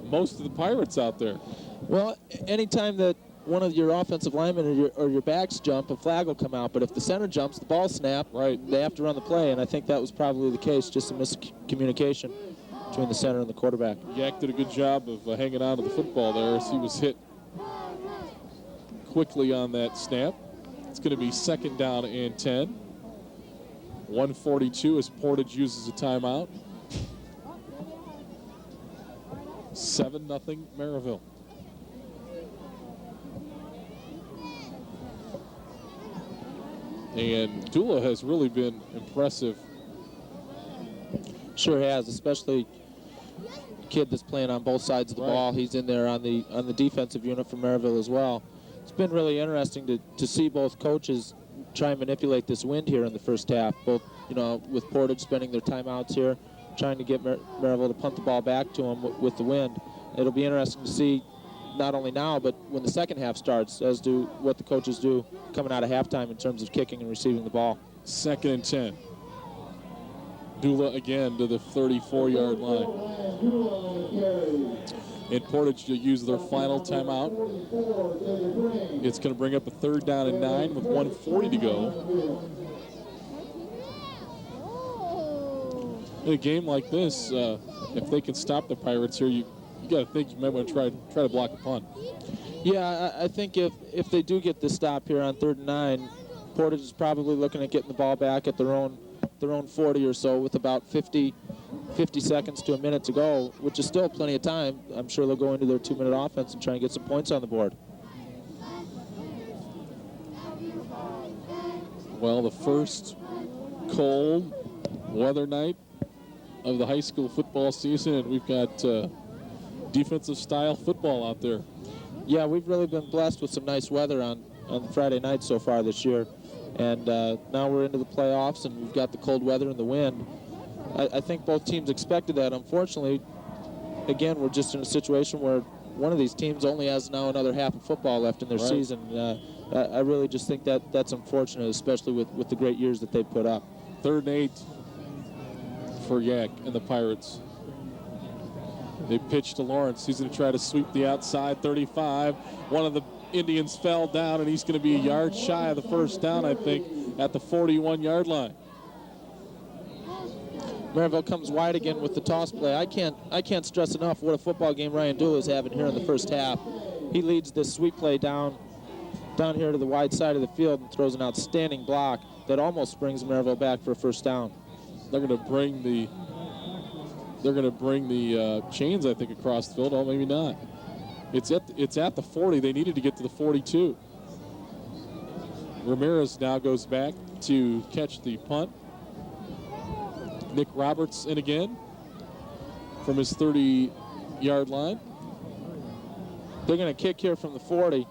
most of the Pirates out there. Well, anytime that one of your offensive linemen or your backs jump, a flag will come out. But if the center jumps, the ball snap, right, they have to run the play. And I think that was probably the case, just a miscommunication between the center and the quarterback. Yak did a good job of hanging on to the football there as he was hit quickly on that snap. It's going to be 2nd down and 10. 1:42 as Portage uses a timeout. 7-0 Merrillville. And Dula has really been impressive. Sure has, especially a kid that's playing on both sides of the ball. He's in there on the defensive unit for Merrillville as well. It's been really interesting to see both coaches try and manipulate this wind here in the first half. Both, with Portage spending their timeouts here, trying to get Merrillville to punt the ball back to them with the wind. It'll be interesting to see not only now, but when the second half starts, as to what the coaches do coming out of halftime in terms of kicking and receiving the ball. 2nd and 10. Dula again to the 34-yard line. And Portage will use their final timeout. It's going to bring up a 3rd down and 9 with 1:40 to go. In a game like this, if they can stop the Pirates here, you got to think you might want to try to block a punt. Yeah, I think if they do get this stop here on 3rd and 9, Portage is probably looking at getting the ball back at their own 40 or so with about 50 seconds to a minute to go, which is still plenty of time. I'm sure they'll go into their 2-minute offense and try and get some points on the board. Well, the first cold weather night of the high school football season, and we've got defensive style football out there. Yeah, we've really been blessed with some nice weather on Friday night so far this year. And now we're into the playoffs, and we've got the cold weather and the wind. I think both teams expected that. Unfortunately, again, we're just in a situation where one of these teams only has now another half of football left in their season. I really just think that's unfortunate, especially with the great years that they put up. 3rd and 8 for Yak and the Pirates. They pitch to Lawrence. He's going to try to sweep the outside 35. One of the Indians fell down, and he's going to be a yard shy of the 1st down, I think, at the 41-yard line. Merrillville comes wide again with the toss play. I can't stress enough what a football game Ryan Dula is having here in the 1st half. He leads this sweep play down here to the wide side of the field and throws an outstanding block that almost brings Merrillville back for a 1st down. They're going to bring the chains, I think, across the field. Oh, maybe not. It's at the 40. They needed to get to the 42. Ramirez now goes back to catch the punt. Nick Roberts in again from his 30-yard line. They're going to kick here from the 40.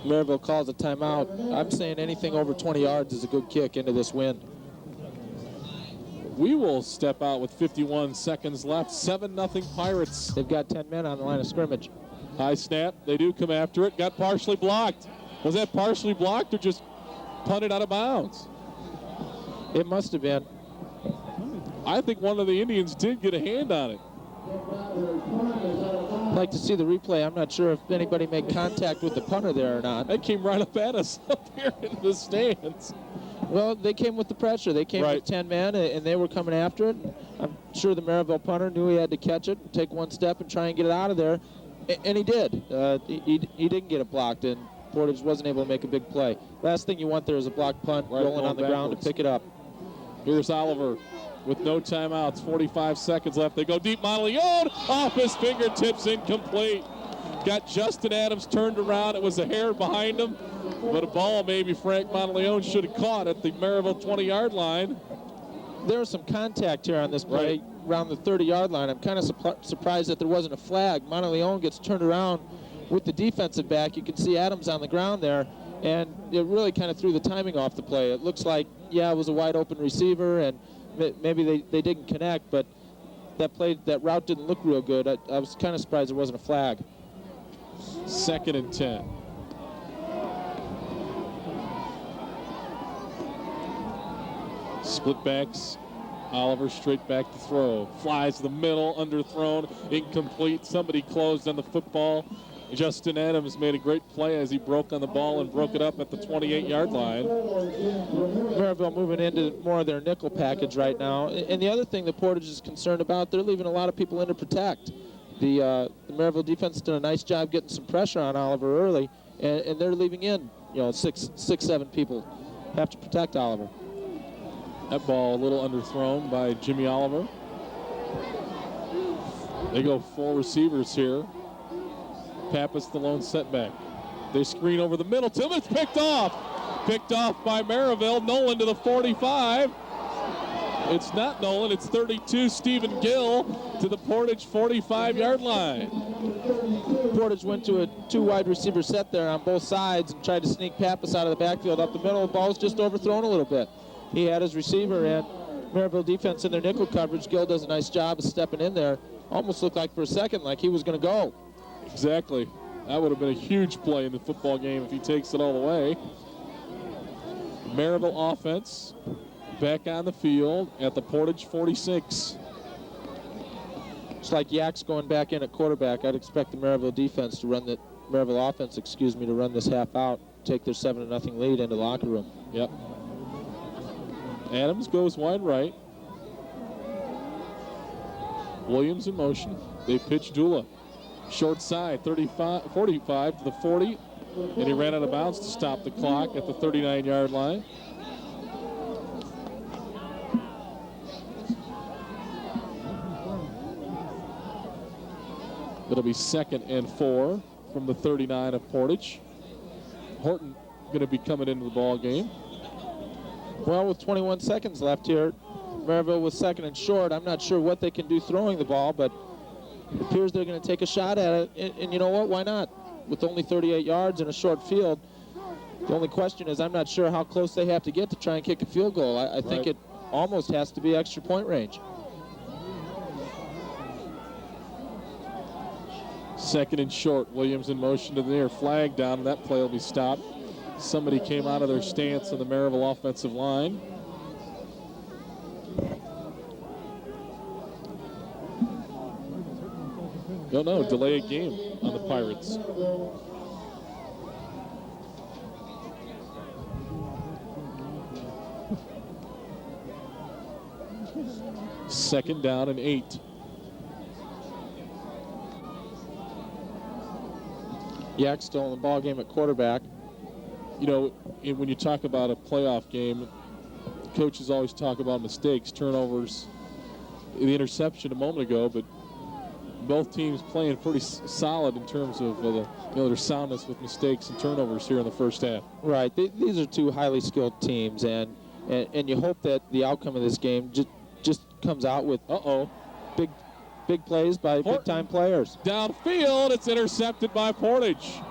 Merrillville calls a timeout. I'm saying anything over 20 yards is a good kick into this wind. We will step out with 51 seconds left. 7-0 Pirates. They've got 10 men on the line of scrimmage. High snap. They do come after it. Got partially blocked. Was that partially blocked or just punted out of bounds? It must have been. I think one of the Indians did get a hand on it. I'd like to see the replay. I'm not sure if anybody made contact with the punter there or not. That came right up at us up here in the stands. Well, they came with the pressure. They came with 10 men, and they were coming after it. I'm sure the Merrillville punter knew he had to catch it, take one step, and try and get it out of there, and he did. He didn't get it blocked, and Portage wasn't able to make a big play. Last thing you want there is a blocked punt rolling on the ground to pick it up. Here's Oliver with no timeouts, 45 seconds left. They go deep. Monteleone off his fingertips, incomplete. Got Justin Adams turned around. It was a hair behind him, but a ball maybe Frank Monteleone should have caught at the Merrillville 20-yard line. There was some contact here on this play around the 30-yard line. I'm kind of surprised that there wasn't a flag. Monteleone gets turned around with the defensive back. You can see Adams on the ground there, and it really kind of threw the timing off the play. It looks like, it was a wide open receiver, and maybe they didn't connect, but that route didn't look real good. I was kind of surprised there wasn't a flag. 2nd and 10. Split backs. Oliver straight back to throw. Flies the middle, underthrown, incomplete. Somebody closed on the football. Justin Adams made a great play as he broke on the ball and broke it up at the 28-yard line. Merrillville moving into more of their nickel package right now. And the other thing that Portage is concerned about, they're leaving a lot of people in to protect. The Merrillville defense did a nice job getting some pressure on Oliver early, and they're leaving in, 7 people have to protect Oliver. That ball a little underthrown by Jimmy Oliver. They go 4 receivers here. Pappas the lone setback. They screen over the middle. Tillman's picked off. Picked off by Merrillville. Nolan to the 45. It's not Nolan, it's 32, Stephen Gill to the Portage 45-yard line. Portage went to a 2 wide receiver set there on both sides and tried to sneak Pappas out of the backfield up the middle. The ball was just overthrown a little bit. He had his receiver, and Merrillville defense in their nickel coverage. Gill does a nice job of stepping in there. Almost looked like for a second like he was going to go. Exactly. That would have been a huge play in the football game if he takes it all the way. Merrillville offense back on the field at the Portage 46. It's like Yak's going back in at quarterback. I'd expect the Merrillville defense to run the Merrillville offense, to run this half out, take their 7-0 lead into the locker room. Yep. Adams goes wide right. Williams in motion. They pitch Dula. Short side, 45 to the 40. And he ran out of bounds to stop the clock at the 39-yard line. It'll be 2nd and 4 from the 39 of Portage. Horton going to be coming into the ball game. Well, with 21 seconds left here, Merrillville was 2nd and short. I'm not sure what they can do throwing the ball, but it appears they're going to take a shot at it. And you know what? Why not? With only 38 yards in a short field, the only question is I'm not sure how close they have to get to try and kick a field goal. I think it almost has to be extra point range. 2nd and short. Williams in motion to the near. Flag down. That play will be stopped. Somebody came out of their stance on the Merrillville offensive line. No, delay a game on the Pirates. Second down and 8. Yak still in the ball game at quarterback. You know, when you talk about a playoff game, coaches always talk about mistakes, turnovers, the interception a moment ago, but both teams playing pretty solid in terms of their soundness with mistakes and turnovers here in the first half. Right. These are two highly skilled teams, and you hope that the outcome of this game just comes out with big plays by big-time players. Downfield, it's intercepted by Portage.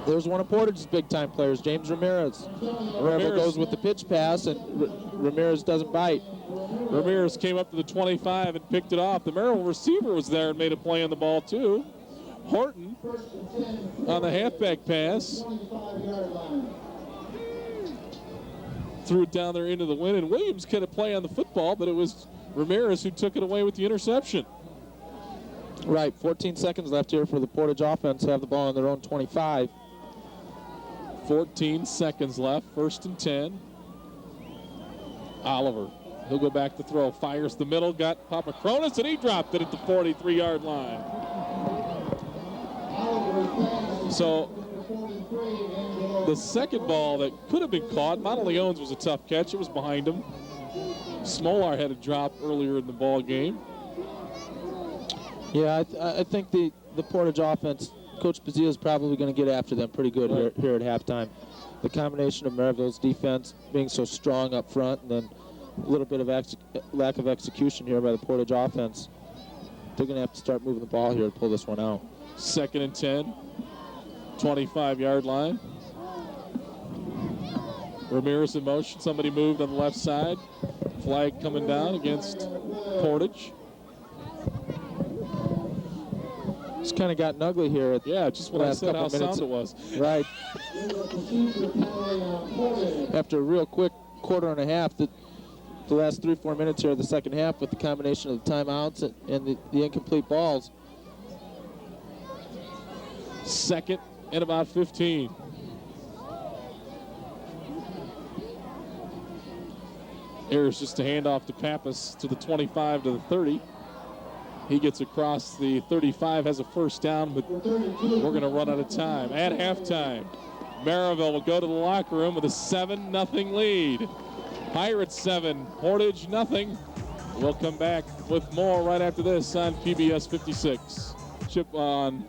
There's one of Portage's big-time players, James Ramirez. Merrillville goes with the pitch pass, and Ramirez doesn't bite. Ramirez came up to the 25 and picked it off. The Merrillville receiver was there and made a play on the ball, too. Horton on the halfback pass. Threw it down there into the wind, and Williams could have play on the football, but it was Ramirez who took it away with the interception. Right, 14 seconds left here for the Portage offense to have the ball on their own 25. 14 seconds left, 1st and 10. Oliver, he'll go back to throw, fires the middle, got Papakronis, and he dropped it at the 43-yard line. So the second ball that could have been caught, Monteleone's was a tough catch. It was behind him. Smolar had a drop earlier in the ball game. Yeah, I think the Portage offense, Coach Buzea is probably going to get after them pretty good here at halftime. The combination of Merrillville's defense being so strong up front, and then a little bit of lack of execution here by the Portage offense. They're going to have to start moving the ball here to pull this one out. 2nd and 10, 25-yard line. Ramirez in motion. Somebody moved on the left side. Flag coming down against Portage. It's kind of gotten ugly here. Just when I said how sound it was. Right. After a real quick quarter and a half, the last 3-4 minutes here of the second half with the combination of the timeouts and the incomplete balls. 2nd and about 15. Here's just a handoff to Pappas to the 25 to the 30. He gets across the 35, has a first down, but we're going to run out of time. At halftime, Merrillville will go to the locker room with a 7-0 lead. Pirates 7, Portage nothing. We'll come back with more right after this on PBS 56. Chip on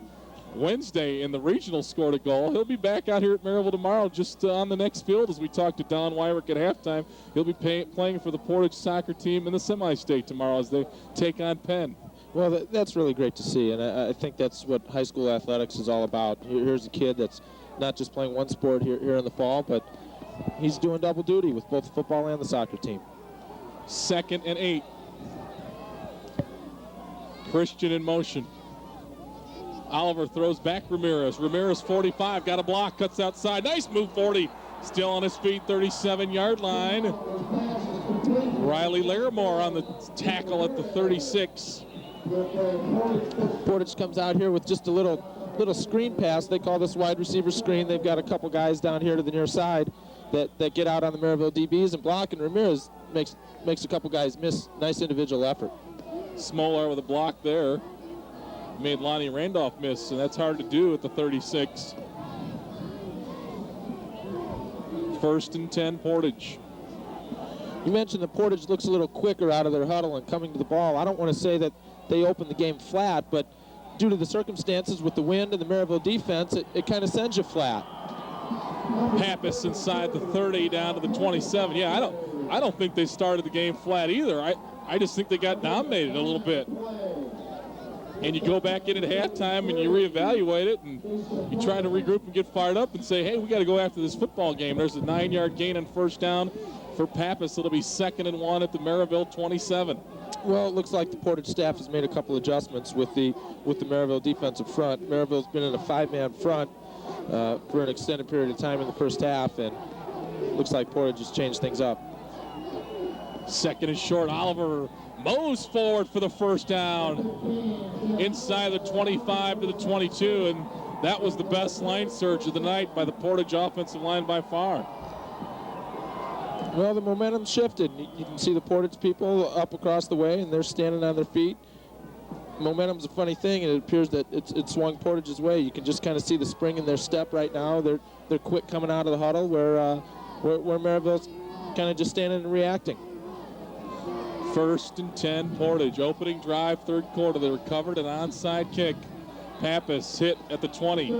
Wednesday in the regional scored a goal. He'll be back out here at Merrillville tomorrow just on the next field as we talk to Don Wyrick at halftime. He'll be playing for the Portage soccer team in the semi-state tomorrow as they take on Penn. Well, that's really great to see, and I think that's what high school athletics is all about. Here's a kid that's not just playing one sport here in the fall, but he's doing double duty with both the football and the soccer team. 2nd and 8. Christian in motion. Oliver throws back Ramirez. Ramirez 45, got a block, cuts outside. Nice move, 40. Still on his feet, 37-yard line. Riley Larimore on the tackle at the 36. Portage comes out here with just a little screen pass. They call this wide receiver screen. They've got a couple guys down here to the near side that get out on the Merrillville DBs and block, and Ramirez makes a couple guys miss. Nice individual effort. Smolar with a block there. Made Lonnie Randolph miss, and that's hard to do at the 36. 1st and 10, Portage. You mentioned that Portage looks a little quicker out of their huddle and coming to the ball. I don't want to say that they opened the game flat, but due to the circumstances with the wind and the Merrillville defense, it kind of sends you flat. Pappas inside the 30 down to the 27. Yeah, I don't think they started the game flat either. I just think they got dominated a little bit. And you go back in at halftime and you reevaluate it and you try to regroup and get fired up and say, hey, we got to go after this football game. There's a 9-yard gain on 1st down for Pappas. It'll be 2nd and 1 at the Merrillville 27. Well, it looks like the Portage staff has made a couple adjustments with the Merrillville defensive front. Merrillville's been in a 5-man front for an extended period of time in the first half, and looks like Portage has changed things up. 2nd and short. Oliver mows forward for the 1st down inside the 25 to the 22, and that was the best line search of the night by the Portage offensive line by far. Well, the momentum shifted. You can see the Portage people up across the way, and they're standing on their feet. Momentum's a funny thing, and it appears that it swung Portage's way. You can just kind of see the spring in their step right now. They're quick coming out of the huddle, where Merrillville's kind of just standing and reacting. 1st and 10, Portage. Opening drive, 3rd quarter. They recovered an onside kick. Pappas hit at the 20.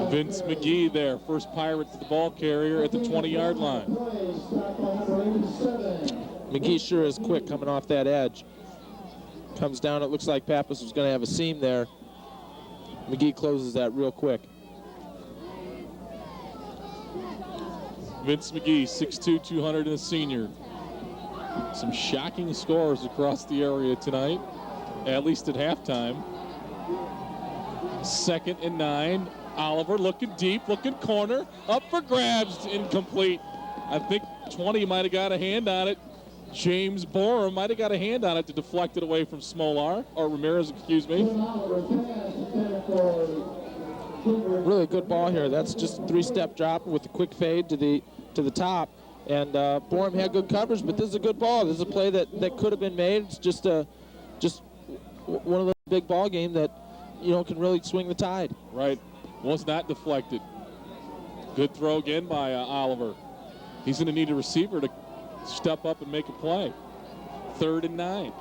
Vince McGee there, first Pirate to the ball carrier at the 20-yard line. McGee sure is quick coming off that edge. Comes down, it looks like Pappas was going to have a seam there. McGee closes that real quick. Vince McGee, 6'2", 200, and a senior. Some shocking scores across the area tonight, at least at halftime. 2nd and 9. Oliver looking deep, looking corner, up for grabs, incomplete. I think 20 might have got a hand on it. James Borum might have got a hand on it to deflect it away from Smolar, or Ramirez, excuse me. Really good ball here. That's just a 3-step drop with a quick fade to the top. And Borum had good coverage, but this is a good ball. This is a play that could have been made. It's just one of those big ball game that can really swing the tide. Right. Was not deflected. Good throw again by Oliver. He's going to need a receiver to step up and make a play. 3rd and 9.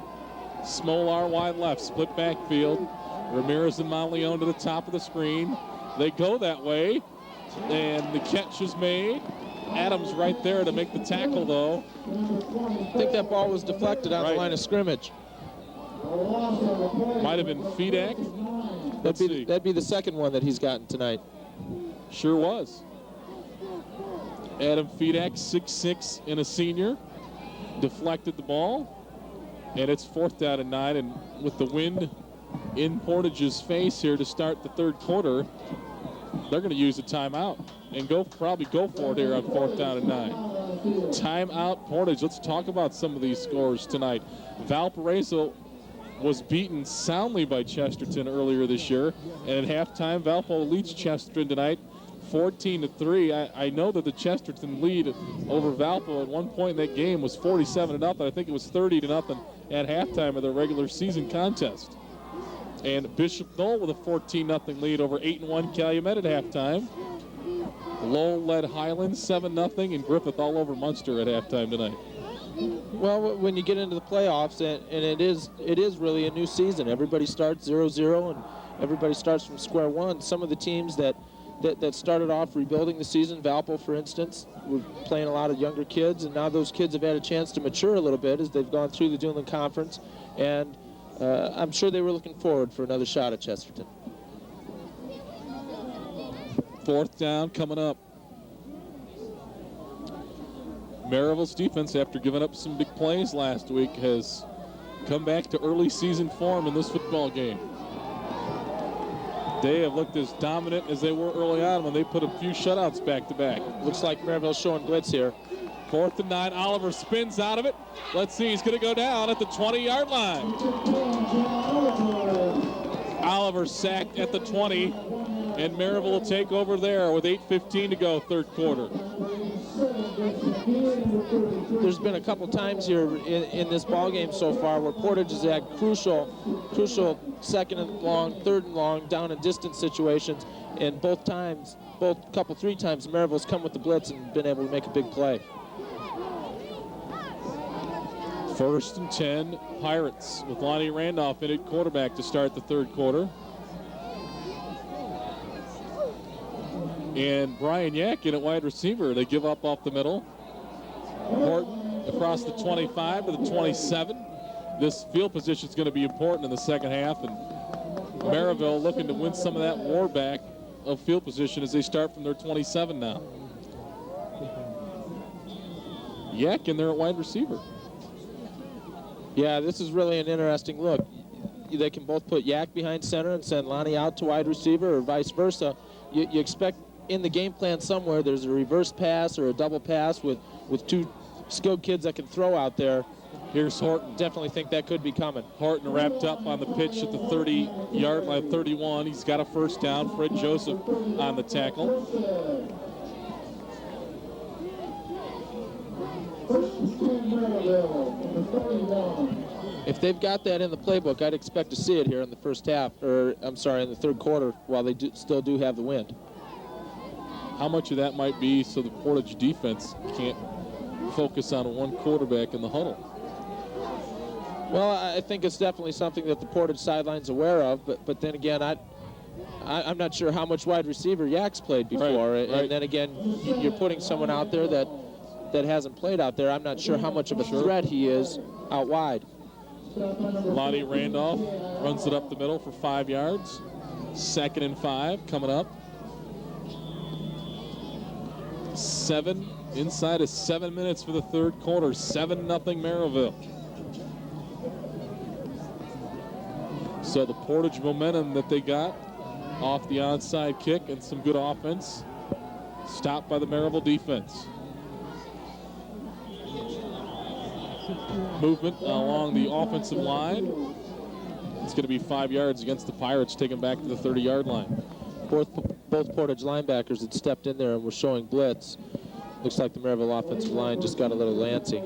Smolar wide left, split backfield. Ramirez and Montleone to the top of the screen. They go that way, and the catch is made. Adams right there to make the tackle, though. I think that ball was deflected on the line of scrimmage. Might have been Fedak. That'd be the second one that he's gotten tonight. Sure was. Adam Fedak, 6'6", and a senior, deflected the ball, and it's 4th down and 9. And with the wind in Portage's face here to start the 3rd quarter, they're going to use a timeout and probably go for it here on 4th down and 9. Timeout, Portage. Let's talk about some of these scores tonight. Valparaiso was beaten soundly by Chesterton earlier this year, and at halftime, Valpo leads Chesterton tonight 14-3. I know that the Chesterton lead over Valpo at one point in that game was 47-0. I think it was 30-0 at halftime of the regular season contest. And Bishop Knoll with a 14-0 lead over 8-1 Calumet at halftime. Lowell led Highland 7-0, and Griffith all over Munster at halftime tonight. Well, when you get into the playoffs, and it is really a new season. Everybody starts 0-0, and everybody starts from square one. Some of the teams that started off rebuilding the season, Valpo, for instance, were playing a lot of younger kids, and now those kids have had a chance to mature a little bit as they've gone through the Duneland Conference, and I'm sure they were looking forward for another shot at Chesterton. 4th down coming up. Merrillville's defense, after giving up some big plays last week, has come back to early season form in this football game. They have looked as dominant as they were early on when they put a few shutouts back to back. Looks like Merrillville's showing blitz here. 4th and 9, Oliver spins out of it. Let's see, he's going to go down at the 20-yard line. Oliver sacked at the 20, and Merrillville will take over there with 8:15 to go, third quarter. There's been a couple times here in this ball game so far where Portage has had crucial 2nd and long, 3rd and long, down and distance situations, and three times, Merrillville's come with the blitz and been able to make a big play. 1st and 10, Pirates with Lonnie Randolph in at quarterback to start the third quarter. And Brian Yakin at wide receiver. They give up off the middle. Horton across the 25 to the 27. This field position is going to be important in the second half, and Merrillville looking to win some of that war back of field position as they start from their 27 now. Yakin there at wide receiver. Yeah, this is really an interesting look. They can both put Yak behind center and send Lonnie out to wide receiver, or vice versa. You expect in the game plan somewhere there's a reverse pass or a double pass with two skilled kids that can throw out there. Here's Horton. Definitely think that could be coming. Horton wrapped up on the pitch at the 30-yard line, 31. He's got a first down. Fred Joseph on the tackle. If they've got that in the playbook, I'd expect to see it here in the first half, or I'm sorry, in the third quarter, while they still do have the wind. How much of that might be so the Portage defense can't focus on one quarterback in the huddle? Well, I think it's definitely something that the Portage sideline's aware of, but then again, I'm not sure how much wide receiver Yak's played before, right. And then again, you're putting someone out there that hasn't played out there. I'm not sure how much of a threat he is out wide. Lonnie Randolph runs it up the middle for 5 yards. 2nd and 5 coming up. Inside of 7 minutes for the third quarter. 7-0 Merrillville. So the Portage momentum that they got off the onside kick and some good offense stopped by the Merrillville defense. Movement along the offensive line. It's going to be 5 yards against the Pirates, taken back to the 30-yard line. Both Portage linebackers had stepped in there and were showing blitz. Looks like the Merrillville offensive line just got a little lancy.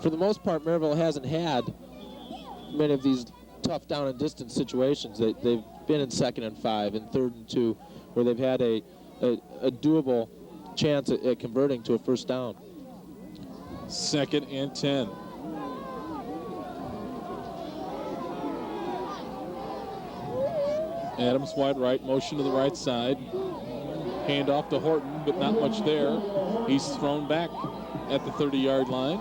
For the most part, Merrillville hasn't had many of these tough down and distance situations. They've been in 2nd and 5 and 3rd and 2, where they've had a doable chance at converting to a first down. 2nd and 10. Adams wide right, motion to the right side. Hand off to Horton, but not much there. He's thrown back at the 30-yard line.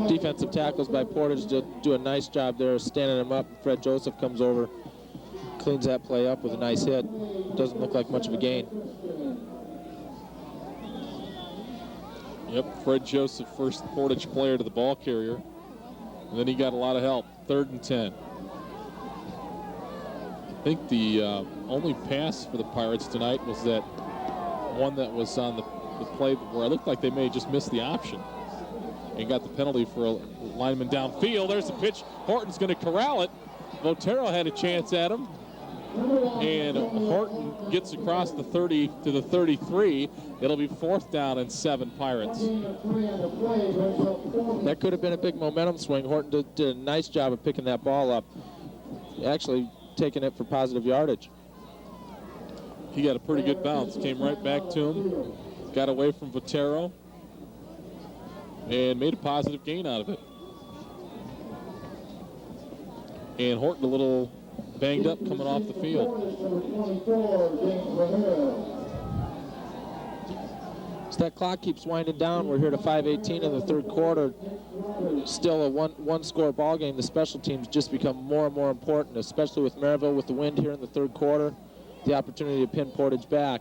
Defensive tackles by Portage do a nice job there standing him up. Fred Joseph comes over, cleans that play up with a nice hit. Doesn't look like much of a gain. Yep, Fred Joseph, first Portage player to the ball carrier. And then he got a lot of help. 3rd and 10. I think the only pass for the Pirates tonight was that one that was on the play where it looked like they may have just missed the option and got the penalty for a lineman downfield. There's the pitch. Horton's going to corral it. Votero had a chance at him. And Horton gets across the 30 to the 33. It'll be 4th down and 7 Pirates. That could have been a big momentum swing. Horton did a nice job of picking that ball up, actually taking it for positive yardage. He got a pretty good bounce. Came right back to him. Got away from Votero and made a positive gain out of it. And Horton a little banged up coming off the field. As that clock keeps winding down, we're here to 5:18 in the third quarter. Still a one-score ball game. The special teams just become more and more important, especially with Merrillville with the wind here in the third quarter. the opportunity to pin Portage back.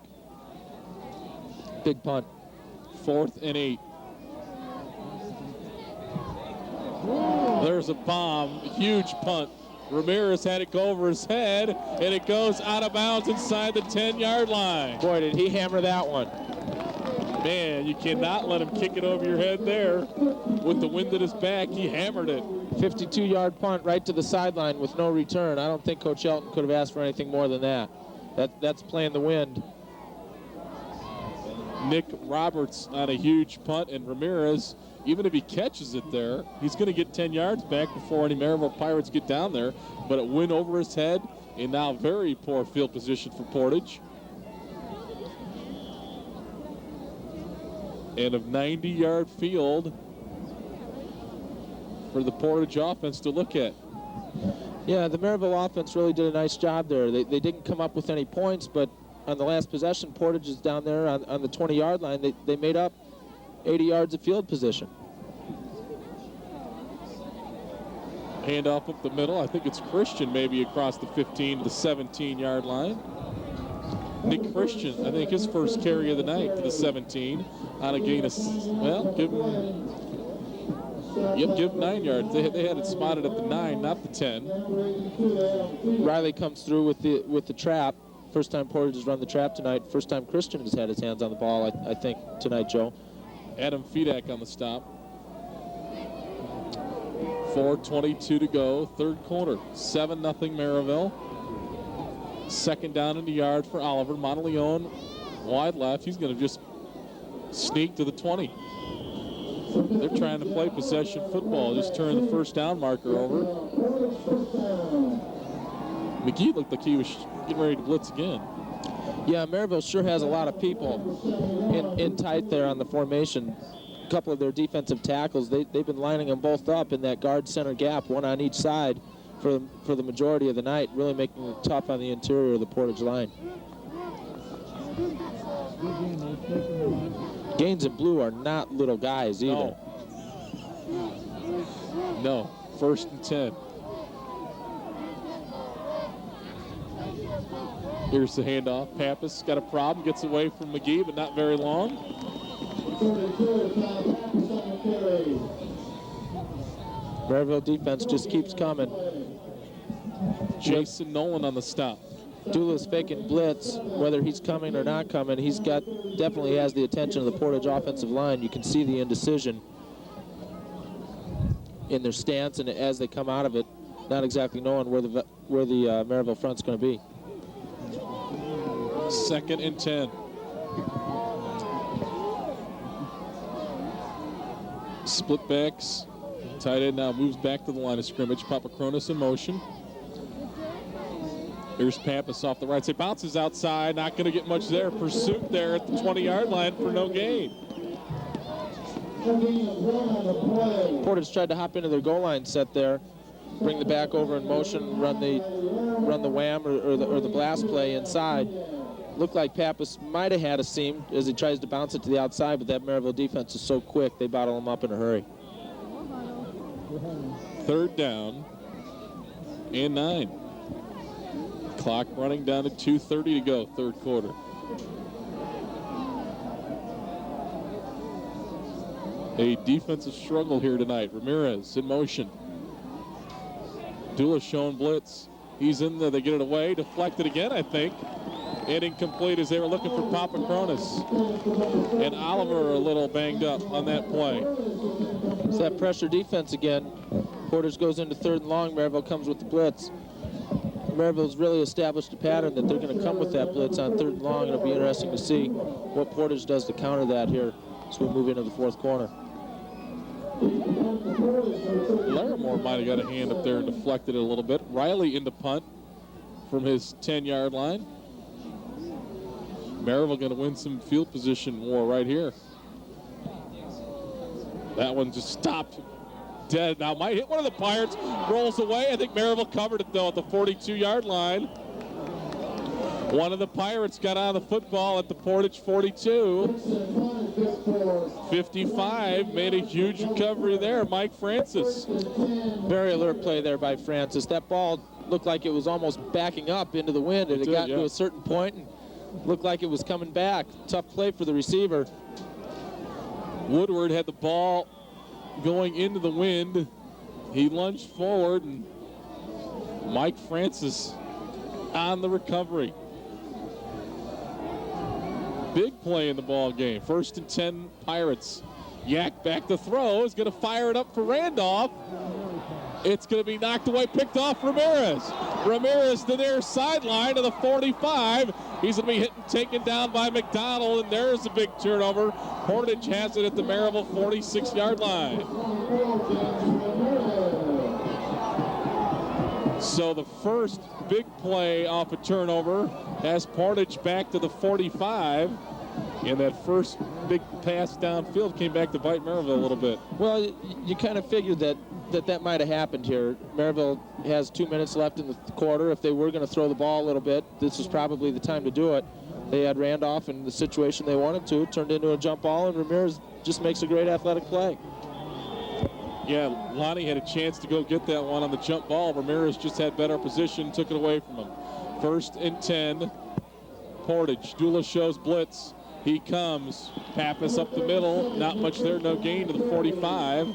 Big punt. 4th and 8. There's a bomb, huge punt. Ramirez had it go over his head, and it goes out of bounds inside the 10-yard line. Boy, did he hammer that one. Man, you cannot let him kick it over your head there. With the wind at his back, he hammered it. 52-yard punt right to the sideline with no return. I don't think Coach Yelton could have asked for anything more than that. That's playing the wind. Nick Roberts on a huge punt, and Ramirez, even if he catches it there, he's going to get 10 yards back before any Merrillville Pirates get down there. But it went over his head, and now very poor field position for Portage. And a 90-yard field for the Portage offense to look at. Yeah, the Merrillville offense really did a nice job there. They didn't come up with any points, but on the last possession, Portage is down there on the 20-yard line. They made up 80 yards of field position. Handoff up the middle. I think it's Christian maybe across the 15 to the 17-yard line. Nick Christian, I think his first carry of the night to the 17 on a gain of, well, give him 9 yards. They had it spotted at the 9, not the 10. Riley comes through with the trap. First time Portage has run the trap tonight. First time Christian has had his hands on the ball, I think, tonight, Joe. Adam Fedak on the stop. 4:22 to go, third quarter. 7-0 Merrillville. Second down in the yard for Oliver. Monteleone wide left. He's going to just sneak to the 20. They're trying to play possession football. Just turn the first down marker over. McGee looked like he was getting ready to blitz again. Yeah, Merrillville sure has a lot of people in tight there on the formation. A couple of their defensive tackles, they've been lining them both up in that guard center gap, one on each side for the majority of the night, really making it tough on the interior of the Portage line. Gaines and Blue are not little guys either. No. 1st and 10. Here's the handoff. Pappas got a problem, gets away from McGee, but not very long. Merrillville defense just keeps coming. Jason Nolan on the stop. Dula's faking blitz, whether he's coming or not coming. He's definitely has the attention of the Portage offensive line. You can see the indecision in their stance, and as they come out of it, not exactly knowing where the Merrillville front's going to be. 2nd and 10. Split backs. Tight end now moves back to the line of scrimmage. Papakronis in motion. Here's Pappas off the right side. Bounces outside. Not going to get much there. Pursuit there at the 20-yard line for no gain. Portage tried to hop into their goal line set there, bring the back over in motion, run the wham or the blast play inside. Looked like Pappas might have had a seam as he tries to bounce it to the outside, but that Merrillville defense is so quick, they bottle him up in a hurry. 3rd down and 9. Clock running down to 2:30 to go, third quarter. A defensive struggle here tonight. Ramirez in motion. Dula showing blitz. He's in there. They get it away. Deflected again, I think. And incomplete as they were looking for Papakronis. And Oliver a little banged up on that play. It's that pressure defense again. Portage goes into 3rd and long. Merrillville comes with the blitz. Merrillville's really established a pattern that they're going to come with that blitz on 3rd and long. It'll be interesting to see what Portage does to counter that here as we move into the 4th quarter. Larimore might have got a hand up there and deflected it a little bit. Riley in the punt from his 10-yard line. Merrillville going to win some field position war right here. That one just stopped dead. Now might hit one of the Pirates. Rolls away. I think Merrillville covered it, though, at the 42-yard line. One of the Pirates got out of the football at the Portage 42. 55 made a huge recovery there. Mike Francis. Very alert play there by Francis. That ball looked like it was almost backing up into the wind, and it got to a certain point and looked like it was coming back. Tough play for the receiver. Woodward had the ball going into the wind. He lunged forward, and Mike Francis on the recovery. Big play in the ball game. 1st and 10 Pirates. Yak back to throw, is going to fire it up for Randolph. It's going to be knocked away, picked off Ramirez. Ramirez to their sideline to the 45. He's going to be hit and taken down by McDonald, and there's a big turnover. Portage has it at the Merrillville 46-yard line. So the first big play off a turnover has Portage back to the 45. And that first big pass downfield came back to bite Merrillville a little bit. Well, you kind of figured that might have happened here. Merrillville has 2 minutes left in the quarter. If they were going to throw the ball a little bit, this was probably the time to do it. They had Randolph in the situation they wanted to. It turned into a jump ball, and Ramirez just makes a great athletic play. Yeah, Lonnie had a chance to go get that one on the jump ball. Ramirez just had better position, took it away from him. 1st and 10, Portage. Dula shows blitz. He comes. Pappas up the middle. Not much there, no gain to the 45.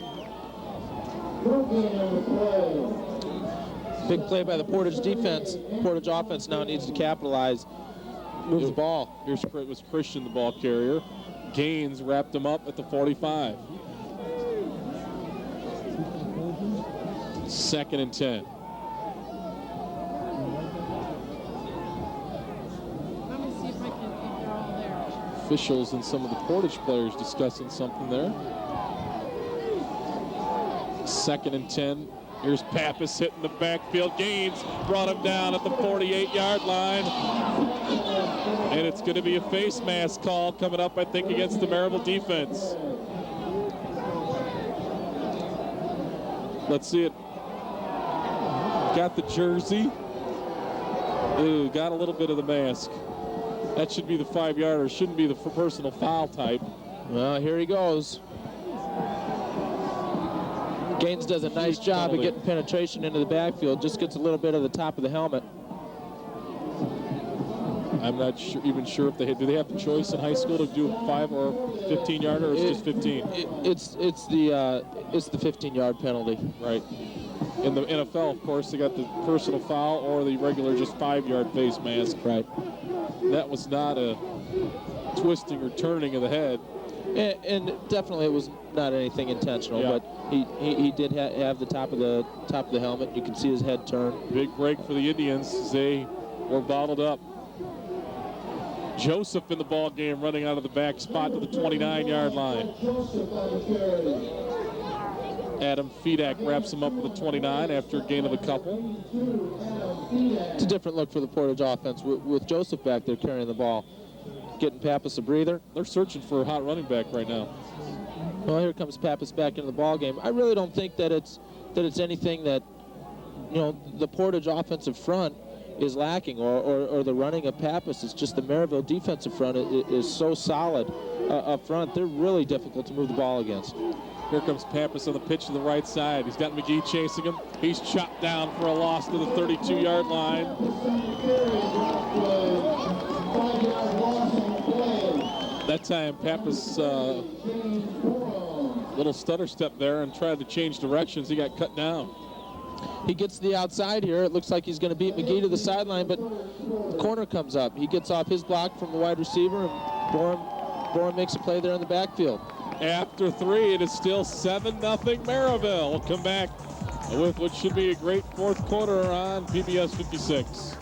Big play by the Portage defense. Portage offense now needs to capitalize. Move the ball. Here's was Christian, the ball carrier. Gaines wrapped him up at the 45. 2nd and 10. Officials and some of the Portage players discussing something there. 2nd and 10. Here's Pappas hitting the backfield. Gaines brought him down at the 48-yard line. And it's going to be a face mask call coming up, I think, against the Merrillville defense. Let's see it. Got the jersey. Ooh, got a little bit of the mask. That should be the 5-yarder. Shouldn't be the personal foul type. Well, here he goes. Gaines does a nice job of getting penetration into the backfield. Just gets a little bit of the top of the helmet. I'm not even sure if do they have the choice in high school to do a 5 or 15-yarder, or it's just 15? It's the 15-yard penalty. Right. In the NFL, of course, they got the personal foul or the regular just 5-yard face mask. Right. That was not a twisting or turning of the head. And definitely it was not anything intentional, but he did have the top of the helmet. You can see his head turn. Big break for the Indians as they were bottled up. Joseph in the ball game, running out of the back spot to the 29-yard line. Adam Fedak wraps him up with the 29 after a gain of a couple. It's a different look for the Portage offense with Joseph back there carrying the ball, getting Pappas a breather. They're searching for a hot running back right now. Well, here comes Pappas back into the ball game. I really don't think that it's anything that, the Portage offensive front is lacking, or the running of Pappas. It's just the Merrillville defensive front is so solid up front. They're really difficult to move the ball against. Here comes Pappas on the pitch to the right side. He's got McGee chasing him. He's chopped down for a loss to the 32-yard line. That time, Pappas little stutter step there and tried to change directions. He got cut down. He gets to the outside here. It looks like he's going to beat McGee to the sideline, but the corner comes up. He gets off his block from the wide receiver, and Boren makes a play there in the backfield. After 3, it is still 7-0 Merrillville. We'll come back with what should be a great fourth quarter on PBS 56.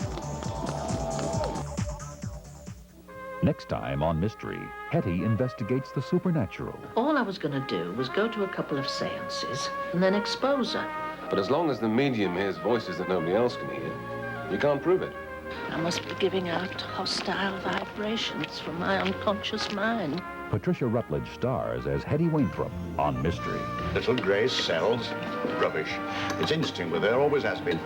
Next time on Mystery, Hetty investigates the supernatural. All I was going to do was go to a couple of seances and then expose her. But as long as the medium hears voices that nobody else can hear, you can't prove it. I must be giving out hostile vibrations from my unconscious mind. Patricia Rutledge stars as Hetty Wainthrope on Mystery. Little Grace sells rubbish. It's instinct with her, always has been.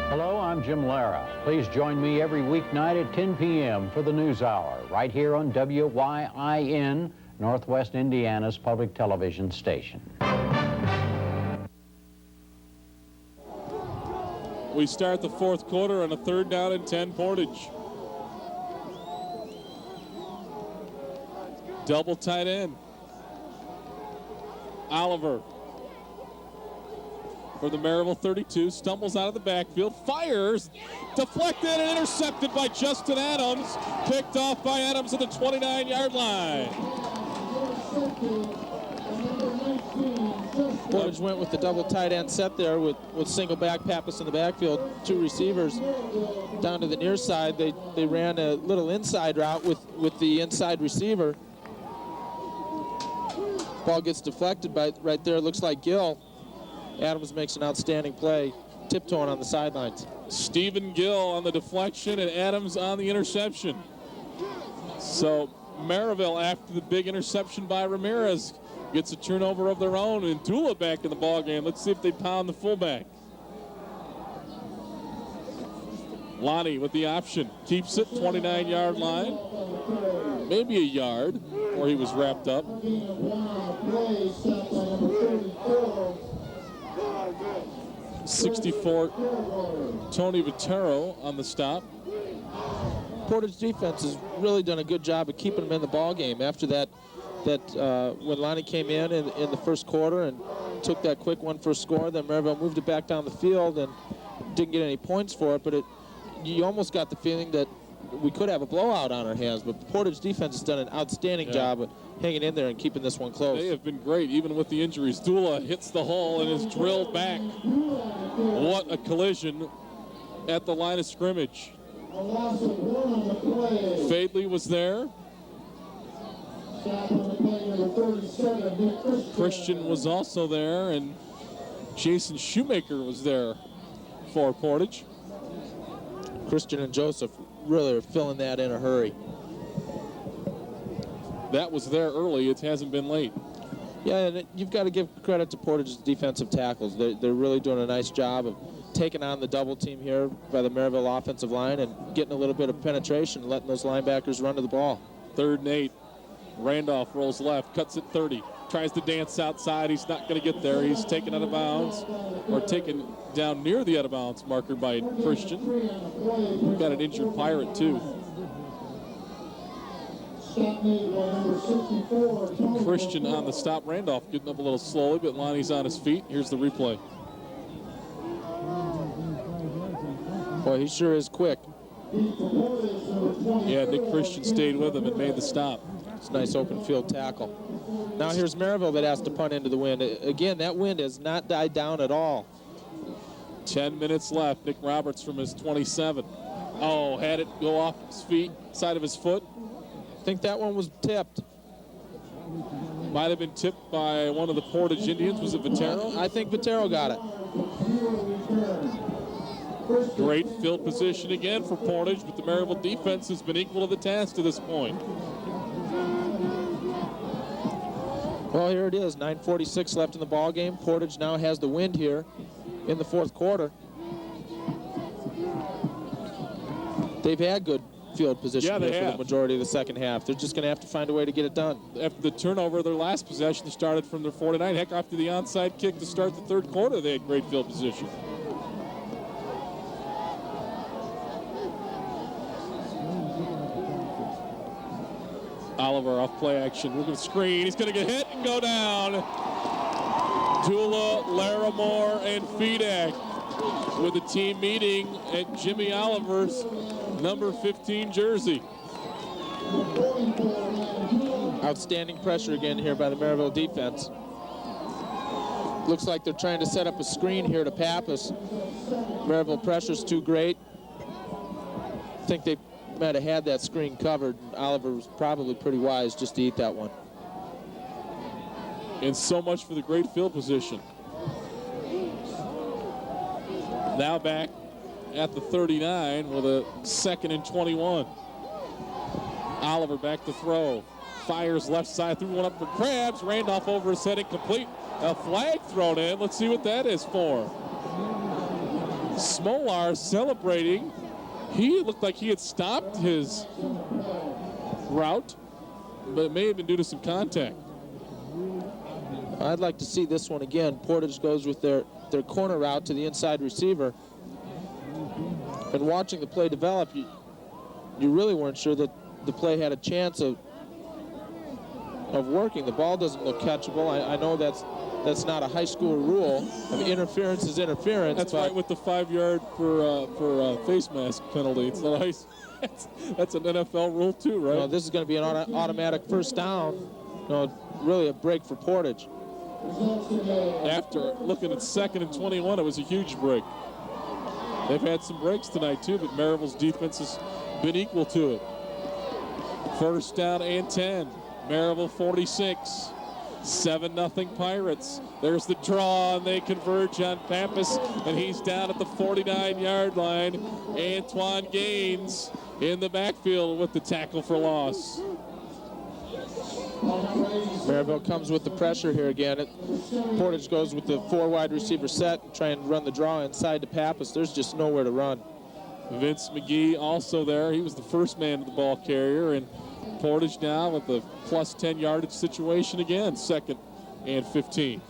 Hello, I'm Jim Lara. Please join me every weeknight at 10 p.m. for the News Hour, right here on WYIN Northwest Indiana's public television station. We start the fourth quarter on a 3rd down and 10 Portage. Double tight end. Oliver for the Merrillville 32, stumbles out of the backfield, fires, deflected and intercepted by Justin Adams, picked off by Adams at the 29-yard line. Portage went with the double tight end set there with single back Pappas in the backfield, 2 receivers down to the near side. They ran a little inside route with the inside receiver. Ball gets deflected by right there. It looks like Gill. Adams makes an outstanding play, tiptoeing on the sidelines. Stephen Gill on the deflection and Adams on the interception. So Merrillville, after the big interception by Ramirez, gets a turnover of their own, and Tula back in the ball game. Let's see if they pound the fullback. Lonnie with the option, keeps it, 29-yard line. Maybe a yard, or he was wrapped up. 64, Tony Vitero on the stop. Portage defense has really done a good job of keeping them in the ball game. After that when Lonnie came in the first quarter and took that quick one for a score, then Merrillville moved it back down the field and didn't get any points for it, but you almost got the feeling that we could have a blowout on our hands, but Portage defense has done an outstanding job of hanging in there and keeping this one close. They have been great, even with the injuries. Dula hits the hole and is drilled back. What a collision at the line of scrimmage. Fadley was there. Christian was also there, and Jason Shoemaker was there for Portage. Christian and Joseph really are filling that in a hurry. That was there early. It hasn't been late. Yeah, and you've got to give credit to Portage's defensive tackles. They're really doing a nice job of taking on the double team here by the Merrillville offensive line and getting a little bit of penetration and letting those linebackers run to the ball. 3rd and 8. Randolph rolls left, cuts it 30. Tries to dance outside. He's not going to get there. He's taken out of bounds, or taken down near the out of bounds marker by Christian. We've got an injured Pirate, too. Christian on the stop. Randolph getting up a little slowly, but Lonnie's on his feet. Here's the replay. Boy, he sure is quick. Yeah, Nick Christian stayed with him and made the stop. It's a nice open field tackle. Now here's Merrillville that has to punt into the wind. Again, that wind has not died down at all. 10 minutes left. Nick Roberts from his 27. Oh, had it go off his feet, side of his foot. I think that one was tipped. Might have been tipped by one of the Portage Indians. Was it Vitero? I think Vitero got it. Great field position again for Portage, but the Merrillville defense has been equal to the task to this point. Well, here it is, 9:46 left in the ball game. Portage now has the wind here in the fourth quarter. They've had good field position here for the majority of the second half. They're just going to have to find a way to get it done. After the turnover of their last possession, they started from their 49. Heck, after the onside kick to start the third quarter, they had great field position. Oliver off play action. We're going to screen. He's going to get hit and go down. Tula, Larimore, and Fedak with a team meeting at Jimmy Oliver's number 15 jersey. Outstanding pressure again here by the Merrillville defense. Looks like they're trying to set up a screen here to Pappas. Merrillville pressure's too great. I think they might have had that screen covered. Oliver was probably pretty wise just to eat that one. And so much for the great field position. Now back at the 39 with a 2nd and 21. Oliver back to throw. Fires left side, threw one up for Krabs. Randolph over his head, incomplete. A flag thrown in. Let's see what that is for. Smolar celebrating. He looked like he had stopped his route. but it may have been due to some contact. I'd like to see this one again. Portage goes with their corner route to the inside receiver. And watching the play develop, you really weren't sure that the play had a chance of working. The ball doesn't look catchable. I know that's not a high school rule. I mean, interference is interference. That's right with the 5-yard for face mask penalty. It's not ice. That's an NFL rule too, right? No, this is going to be an automatic first down. No, really a break for Portage. After looking at 2nd and 21, it was a huge break. They've had some breaks tonight too, but Merrillville's defense has been equal to it. First down and 10. Merrillville 46. 7-0 Pirates. There's the draw, and they converge on Pappas, and he's down at the 49-yard line. Antoine Gaines in the backfield with the tackle for loss. Merrillville comes with the pressure here again. Portage goes with the 4 wide receiver set and try and run the draw inside to Pappas. There's just nowhere to run. Vince McGee also there. He was the first man to the ball carrier, and Portage now with the plus 10 yardage situation again, 2nd and 15.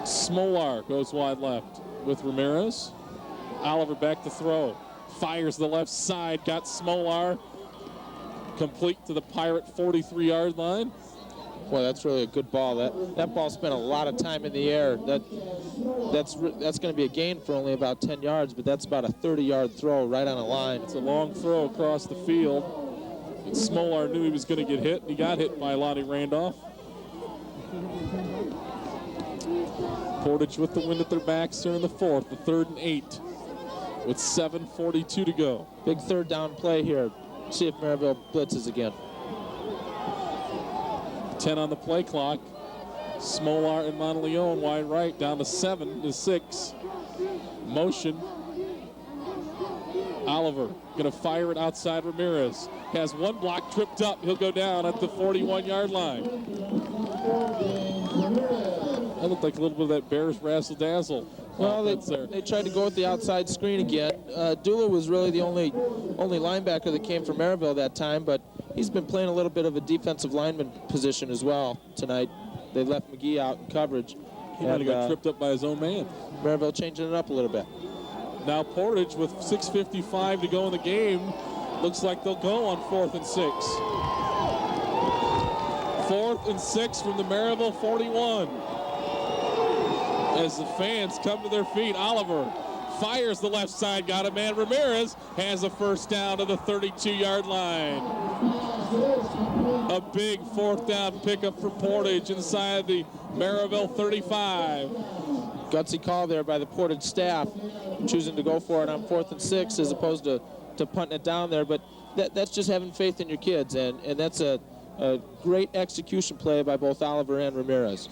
Smolar goes wide left with Ramirez. Oliver back to throw. Fires the left side. Got Smolar complete to the Pirate 43-yard line. Boy, that's really a good ball. That ball spent a lot of time in the air. That's going to be a gain for only about 10 yards, but that's about a 30-yard throw right on a line. It's a long throw across the field. And Smolar knew he was going to get hit. He got hit by Lonnie Randolph. Portage with the wind at their backs here in the 4th, the 3rd and 8, with 7:42 to go. Big third down play here. See if Merrillville blitzes again. 10 on the play clock. Smolar and Monteleone wide right, down to 7 to 6. Motion. Oliver gonna fire it outside Ramirez. Has one block tripped up. He'll go down at the 41-yard line. That looked like a little bit of that Bears razzle-dazzle. Well, they tried to go with the outside screen again. Dula was really the only linebacker that came from Merrillville that time, but he's been playing a little bit of a defensive lineman position as well tonight. They left McGee out in coverage. He might have got tripped up by his own man. Merrillville changing it up a little bit. Now Portage with 6:55 to go in the game. Looks like they'll go on 4th and 6. 4th and 6 from the Merrillville 41. As the fans come to their feet, Oliver fires the left side, got a man. Ramirez has a first down to the 32-yard line. A big 4th down pickup for Portage inside the Merrillville 35. Gutsy call there by the Portage staff, choosing to go for it on 4th and 6 as opposed to punting it down there. But that's just having faith in your kids, and that's a great execution play by both Oliver and Ramirez.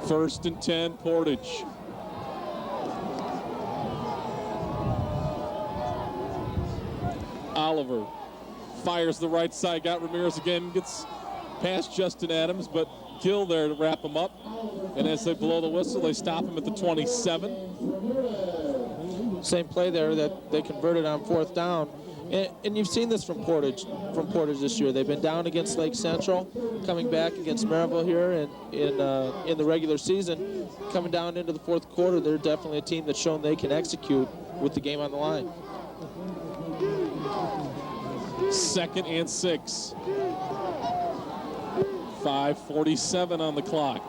1st and 10, Portage. Oliver fires the right side, got Ramirez again, gets past Justin Adams, but Gill there to wrap him up. And as they blow the whistle, they stop him at the 27. Same play there that they converted on 4th down. And you've seen this from Portage this year. They've been down against Lake Central, coming back against Merrillville here in the regular season. Coming down into the 4th quarter, they're definitely a team that's shown they can execute with the game on the line. 2nd and 6. 5:47 on the clock.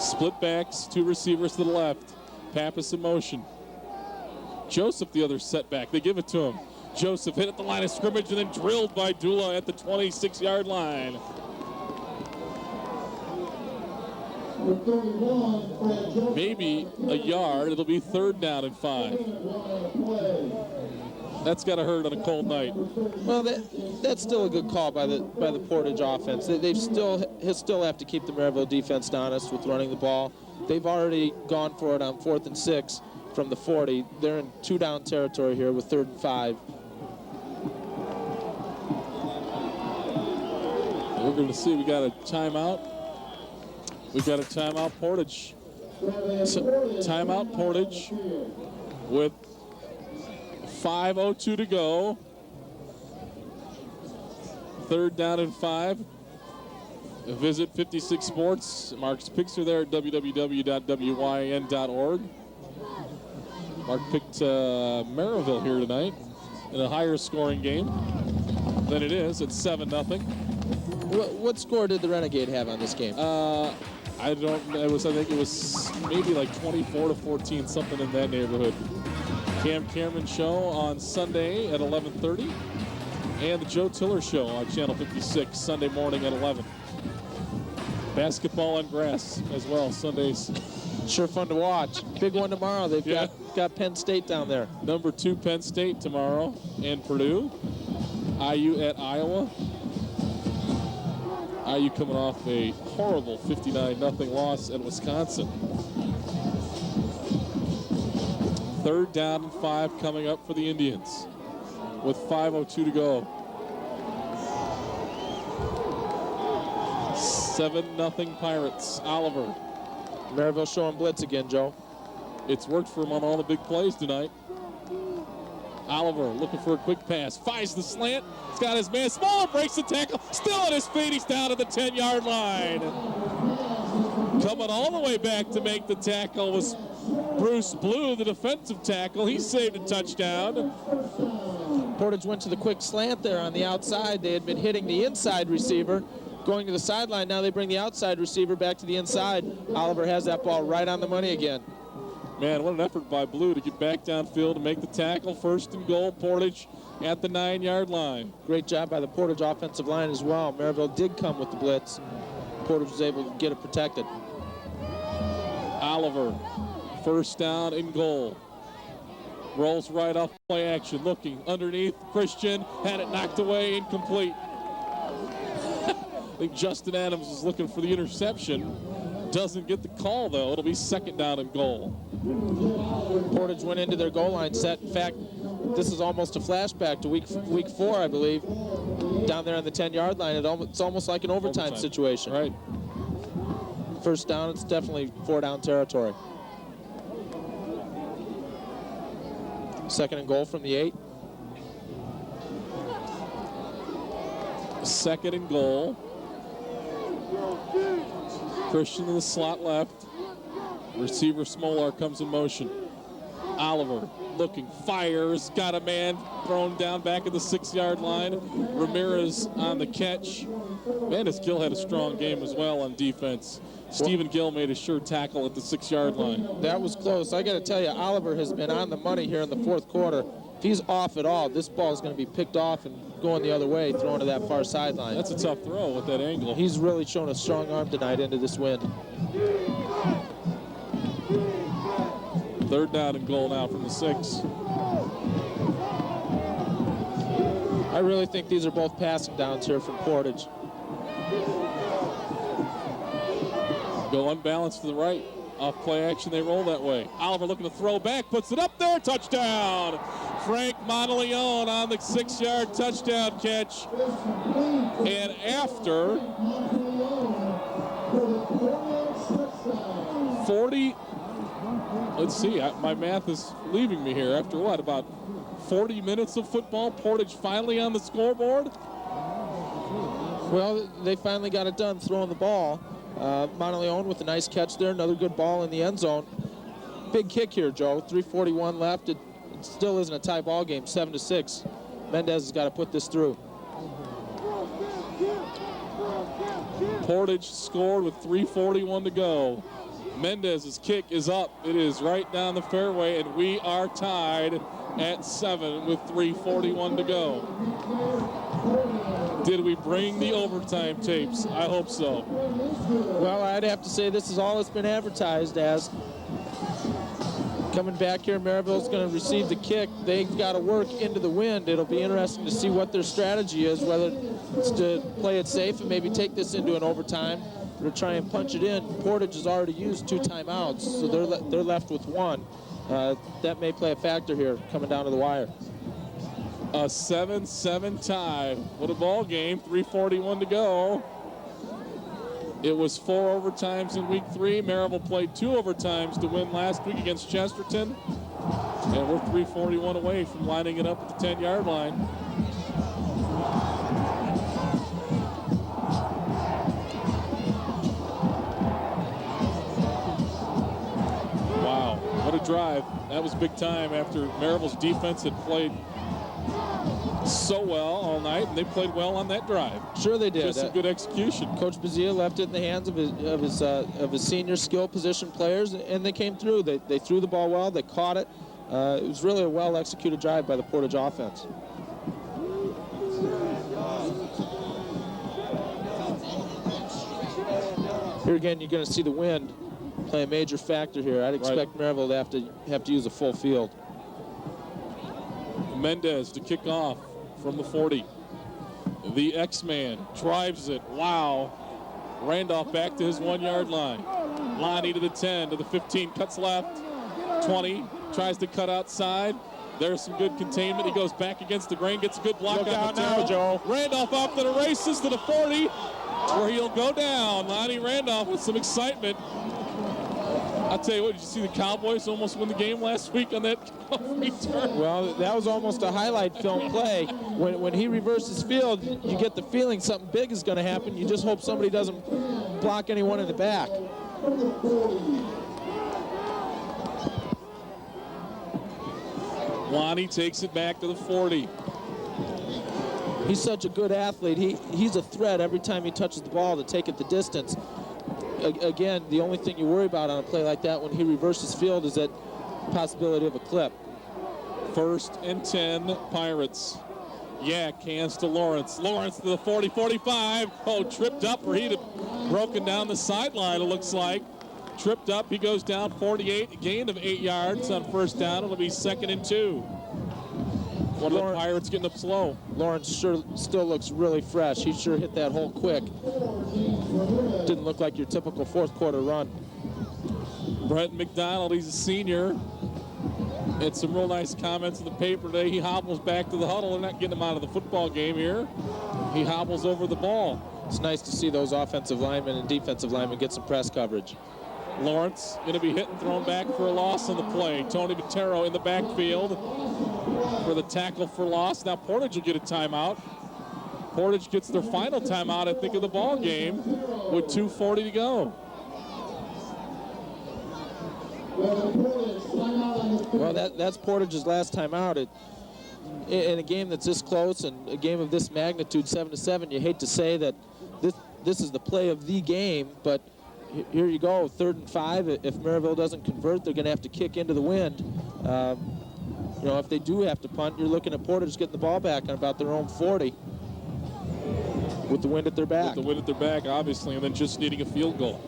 Split backs, 2 receivers to the left. Pappas in motion. Joseph the other setback. They give it to him. Joseph hit at the line of scrimmage and then drilled by Dula at the 26-yard line. Maybe a yard. It'll be 3rd down and 5. That's got to hurt on a cold night. Well, that's still a good call by the Portage offense. They still have to keep the Merrillville defense honest with running the ball. They've already gone for it on 4th and 6 from the 40. They're in 2-down territory here with 3rd and 5. We're going to see. We got a timeout. We've got a timeout. Portage Timeout Portage with 5:02 to go. 3rd down and 5. Visit 56 Sports. Mark's picks are there at www.wyin.org. Mark picked Merrillville here tonight in a higher scoring game than it is. It's 7-0. What score did the Renegade have on this game? I don't. I think it was maybe like 24-14, something in that neighborhood. Cam Cameron show on Sunday at 11:30, and the Joe Tiller show on Channel 56 Sunday morning at 11. Basketball on grass as well Sundays. Sure fun to watch. Big one tomorrow. They've got Penn State down there. Number 2 Penn State tomorrow, and Purdue. IU at Iowa. IU coming off a horrible 59-0 loss at Wisconsin. 3rd down and 5 coming up for the Indians with 5:02 to go. 7-0 Pirates. Oliver. Merrillville showing blitz again, Joe. It's worked for him on all the big plays tonight. Oliver looking for a quick pass. Finds the slant. He's got his man. Smaller breaks the tackle. Still on his feet. He's down at the 10-yard line. Coming all the way back to make the tackle was Bruce Blue, the defensive tackle. He saved a touchdown. Portage went to the quick slant there on the outside. They had been hitting the inside receiver, going to the sideline. Now they bring the outside receiver back to the inside. Oliver has that ball right on the money again. Man, what an effort by Blue to get back downfield and make the tackle. 1st and goal, Portage at the 9-yard line. Great job by the Portage offensive line as well. Merrillville did come with the blitz. Portage was able to get it protected. Oliver, 1st down and goal. Rolls right off play action, looking underneath. Christian had it knocked away, incomplete. I think Justin Adams is looking for the interception. Doesn't get the call, though. It'll be 2nd down and goal. Portage went into their goal line set. In fact, this is almost a flashback to week 4, I believe. Down there on the 10-yard line, it's almost like an overtime situation. Right. 1st down, it's definitely 4-down territory. 2nd and goal from the 8. 2nd and goal. Christian in the slot left. Receiver Smolar comes in motion. Oliver looking, fires, got a man thrown down back at the 6-yard line. Ramirez on the catch. Bandis Gill had a strong game as well on defense. Stephen Gill made a sure tackle at the 6-yard line. That was close. I got to tell you, Oliver has been on the money here in the 4th quarter. If he's off at all, this ball is going to be picked off and going the other way, thrown to that far sideline. That's a tough throw with that angle. He's really shown a strong arm tonight into this wind. 3rd down and goal now from the 6. I really think these are both passing downs here from Portage. Go unbalanced to the right. Off play action, they roll that way. Oliver looking to throw back, puts it up there, touchdown! Frank Monteleone on the 6-yard touchdown catch. And after 40, let's see, my math is leaving me here. After what, about 40 minutes of football, Portage finally on the scoreboard? Well, they finally got it done throwing the ball. Monteleone with a nice catch there, another good ball in the end zone. Big kick here, Joe. 3:41 left. It still isn't a tie ball game, 7-6. Mendez has got to put this through. Portage scored with 3:41 to go. Mendez's kick is up. It is right down the fairway, and we are tied at 7 with 3:41 to go. Did we bring the overtime tapes? I hope so. Well, I'd have to say this is all it's been advertised as. Coming back here, Merrillville's going to receive the kick. They've got to work into the wind. It'll be interesting to see what their strategy is, whether it's to play it safe and maybe take this into an overtime or to try and punch it in. Portage has already used 2 timeouts, so they're left with 1. That may play a factor here coming down to the wire. A 7-7 tie. What a ball game. 3:41 to go. It was 4 overtimes in week 3. Merrillville played 2 overtimes to win last week against Chesterton. And we're 3:41 away from lining it up at the 10-yard line. Wow, what a drive. That was big time after Merrillville's defense had played so well all night, and they played well on that drive. Sure they did. Just some good execution. Coach Buzea left it in the hands of his senior skill position players, and they came through. They threw the ball well. They caught it. It was really a well-executed drive by the Portage offense. Here again, you're going to see the wind play a major factor here. I'd expect Merrillville to have to use a full field. Mendez to kick off from the 40. The X-Man drives it. Wow. Randolph back to his 1-yard line. Lonnie to the 10, to the 15, cuts left. 20, tries to cut outside. There's some good containment. He goes back against the grain, gets a good block. Look out now, Joe. Randolph off to the races to the 40, where he'll go down. Lonnie Randolph with some excitement. I'll tell you what, did you see the Cowboys almost win the game last week on that return? Well, that was almost a highlight film play. When he reverses field, you get the feeling something big is going to happen. You just hope somebody doesn't block anyone in the back. Lonnie takes it back to the 40. He's such a good athlete. He's a threat every time he touches the ball to take it the distance. Again, the only thing you worry about on a play like that when he reverses field is that possibility of a clip. 1st and 10, Pirates. Yak hands to Lawrence. Lawrence to the 40, 45. Oh, tripped up, or he'd have broken down the sideline, it looks like. Tripped up, he goes down 48, a gain of 8 yards on 1st down. It'll be 2nd and 2. One of the Pirates getting up slow. Lawrence sure still looks really fresh. He sure hit that hole quick. Didn't look like your typical 4th quarter run. Brett McDonald, he's a senior. Had some real nice comments in the paper today. He hobbles back to the huddle. They're not getting him out of the football game here. He hobbles over the ball. It's nice to see those offensive linemen and defensive linemen get some press coverage. Lawrence going to be hit and thrown back for a loss on the play. Tony Botero in the backfield for the tackle for loss. Now Portage will get a timeout. Portage gets their final timeout, I think, of the ball game with 2:40 to go. Well, that's Portage's last timeout. In a game that's this close and a game of this magnitude, 7-7, you hate to say that this is the play of the game, but here you go, 3rd and 5. If Merrillville doesn't convert, they're going to have to kick into the wind. You know, if they do have to punt, you're looking at Portage getting the ball back on about their own 40 with the wind at their back. With the wind at their back, obviously, and then just needing a field goal.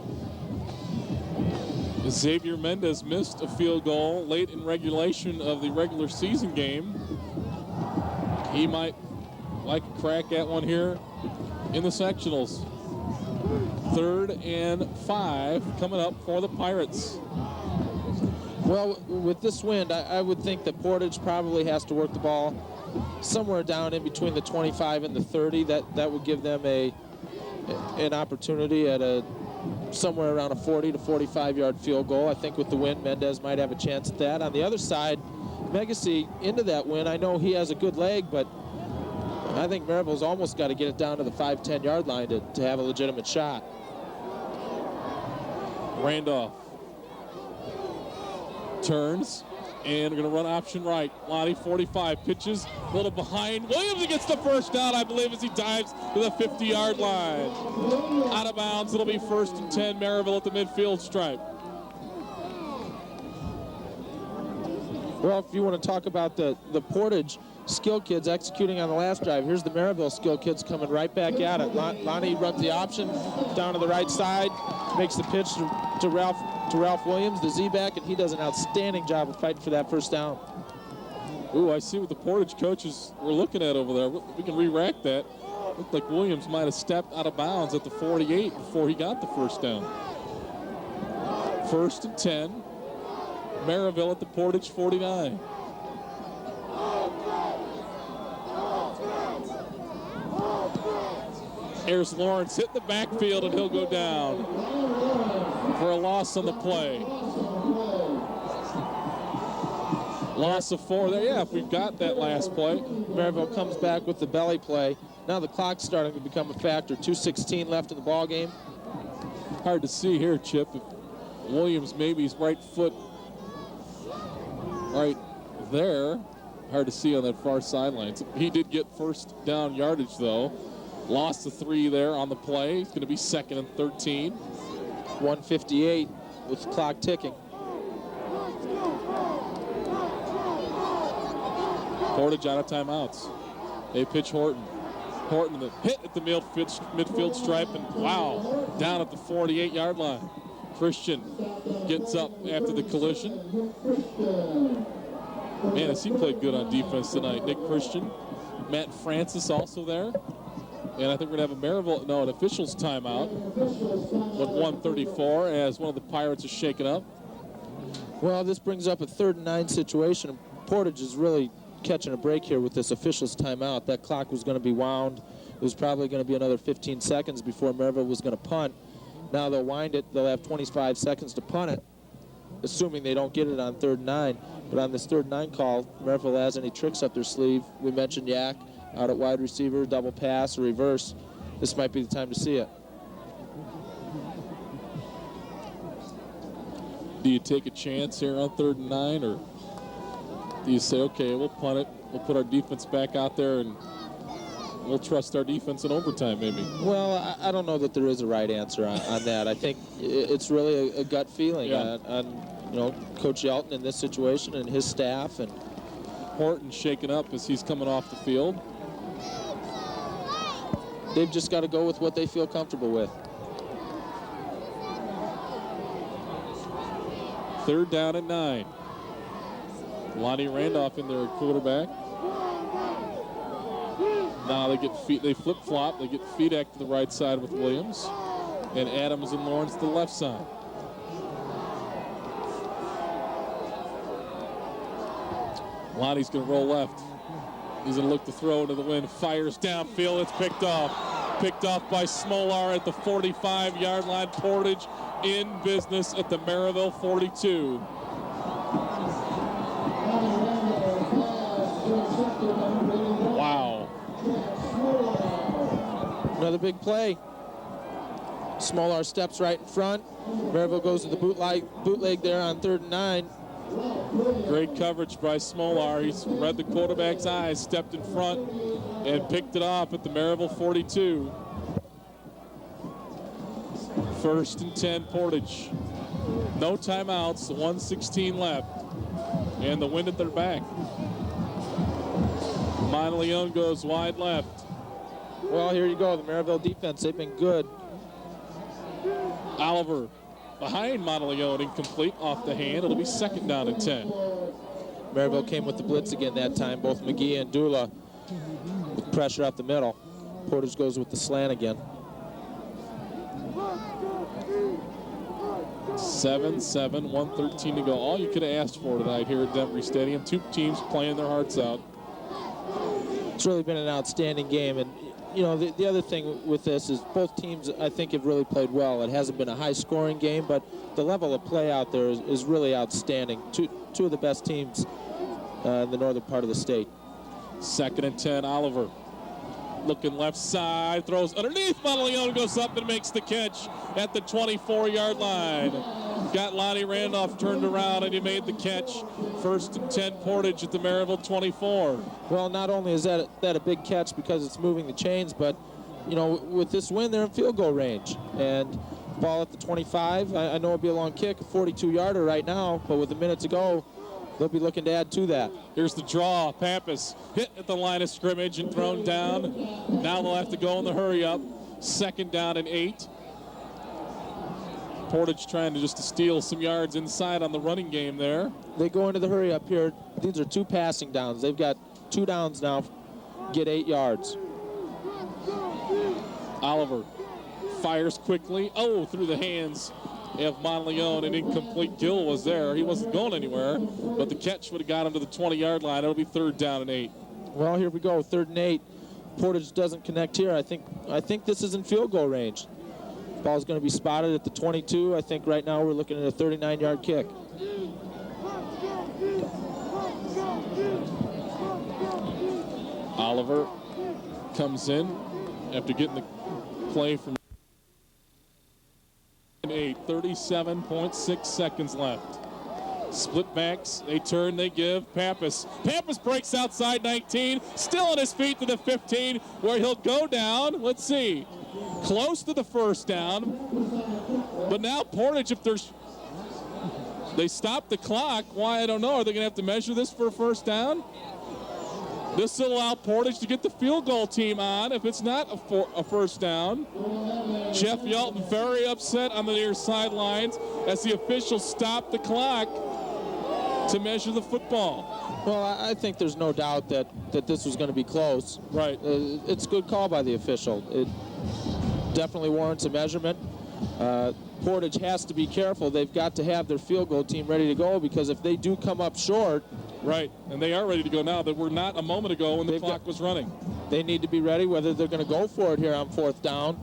Xavier Mendez missed a field goal late in regulation of the regular season game. He might like a crack at one here in the sectionals. 3rd and 5 coming up for the Pirates. Well, with this wind, I would think that Portage probably has to work the ball somewhere down in between the 25 and the 30. That would give them an opportunity at somewhere around a 40 to 45-yard field goal. I think with the wind, Mendez might have a chance at that. On the other side, Megacy into that wind. I know he has a good leg, but I think Merrillville's almost got to get it down to the 5-10 yard line to have a legitimate shot. Randolph turns and we're going to run option right. Lonnie, 45, pitches a little behind. Williams gets the 1st down, I believe, as he dives to the 50-yard line. Out of bounds, it'll be 1st and 10, Merrillville at the midfield stripe. Well, if you want to talk about the Portage skill kids executing on the last drive, here's the Merrillville skill kids coming right back at it. Lonnie runs the option down to the right side, makes the pitch to Ralph Williams, the Z-back, and he does an outstanding job of fighting for that 1st down. Ooh, I see what the Portage coaches were looking at over there. We can re-rack that. Looked like Williams might have stepped out of bounds at the 48 before he got the 1st down. 1st and 10. Merrillville at the Portage 49. Here's Lawrence hit the backfield, and he'll go down for a loss on the play. Loss of 4 there. Yeah, if we've got that last play. Merrillville comes back with the belly play. Now the clock's starting to become a factor. 2:16 left in the ball game. Hard to see here, Chip. If Williams maybe his right foot right there. Hard to see on that far sideline. He did get first down yardage, though. Lost the 3 there on the play. It's going to be 2nd and 13. 1:58 with the clock ticking. Portage out of timeouts. They pitch Horton. Horton the hit at the midfield stripe, and wow, down at the 48-yard line. Christian gets up after the collision. Man, has he played good on defense tonight. Nick Christian. Matt Francis also there. And I think we're going to have a Merrillville, no, an official's timeout with 1:34 as one of the Pirates is shaken up. Well, this brings up a 3rd and 9 situation. Portage is really catching a break here with this official's timeout. That clock was going to be wound. It was probably going to be another 15 seconds before Merrillville was going to punt. Now they'll wind it. They'll have 25 seconds to punt it, assuming they don't get it on 3rd and 9. But on this 3rd and 9 call, Merrillville has any tricks up their sleeve. We mentioned Yak out at wide receiver, double pass or reverse. This might be the time to see it. Do you take a chance here on 3rd and 9, or do you say, okay, we'll punt it, we'll put our defense back out there, and we'll trust our defense in overtime maybe? Well, I don't know that there is a right answer on that. I think it's really a gut feeling on you know, Coach Yelton in this situation and his staff. And Horton shaken up as he's coming off the field. They've just got to go with what they feel comfortable with. 3rd down and 9. Lonnie Randolph in there at quarterback. Now they get feet, they flip-flop. They get Fedak to the right side with Williams. And Adams and Lawrence to the left side. Lonnie's going to roll left. He's going to look to throw into the wind. Fires downfield. It's picked off. Picked off by Smolar at the 45-yard line. Portage in business at the Merrillville 42. Wow. Another big play. Smolar steps right in front. Merrillville goes to the bootleg there on 3rd and 9. Great coverage by Smolar. He's read the quarterback's eyes, stepped in front, and picked it off at the Merrillville 42. 1st and 10, Portage. No timeouts, 1:16 left, and the wind at their back. Monteleone goes wide left. Well, here you go. The Merrillville defense, they've been good. Oliver behind Monteleone, incomplete off the hand. It'll be 2nd down and 10. Merrillville came with the blitz again that time. Both McGee and Dula with pressure up the middle. Portage goes with the slant again. 7-7, 1:13 to go. All you could have asked for tonight here at Demaree Stadium. 2 teams playing their hearts out. It's really been an outstanding game. And, you know, the other thing with this is both teams, I think, have really played well. It hasn't been a high-scoring game, but the level of play out there is really outstanding. Two of the best teams in the northern part of the state. 2nd and 10, Oliver. Looking left side, throws underneath. Monteleone goes up and makes the catch at the 24-yard line. Got Lonnie Randolph turned around, and he made the catch. 1st and 10, Portage at the Merrillville 24. Well, not only is that a big catch because it's moving the chains, but, you know, with this win, they're in field goal range. And ball at the 25. I know it'll be a long kick, a 42-yarder right now, but with a minute to go, they'll be looking to add to that. Here's the draw. Pappas hit at the line of scrimmage and thrown down. Now they'll have to go in the hurry up. 2nd down and 8. Portage trying to just steal some yards inside on the running game there. They go into the hurry up here. These are 2 passing downs. They've got 2 downs now, get 8 yards. Oliver fires quickly. Oh, through the hands of Monteleone, and incomplete. Gill was there. He wasn't going anywhere, but the catch would have got him to the 20-yard line. It'll be 3rd down and 8. Well, here we go, 3rd and 8. Portage doesn't connect here, I think this is in field goal range. Ball's going to be spotted at the 22. I think right now we're looking at a 39-yard kick. Oliver comes in after getting the play from 37.6 seconds left. Split backs, they turn, they give. Pappas breaks outside 19, still on his feet to the 15, where he'll go down. Let's see, close to the first down. But now Portage, if they stop the clock, why, I don't know. Are they going to have to measure this for a first down? This will allow Portage to get the field goal team on if it's not a first down. Jeff Yelton very upset on the near sidelines as the officials stop the clock to measure the football. Well, I think there's no doubt that this was going to be close. Right. It's a good call by the official. It definitely warrants a measurement. Portage has to be careful. They've got to have their field goal team ready to go, because if they do come up short. Right, and they are ready to go now. They were not a moment ago when the clock was running. They need to be ready, whether they're going to go for it here on fourth down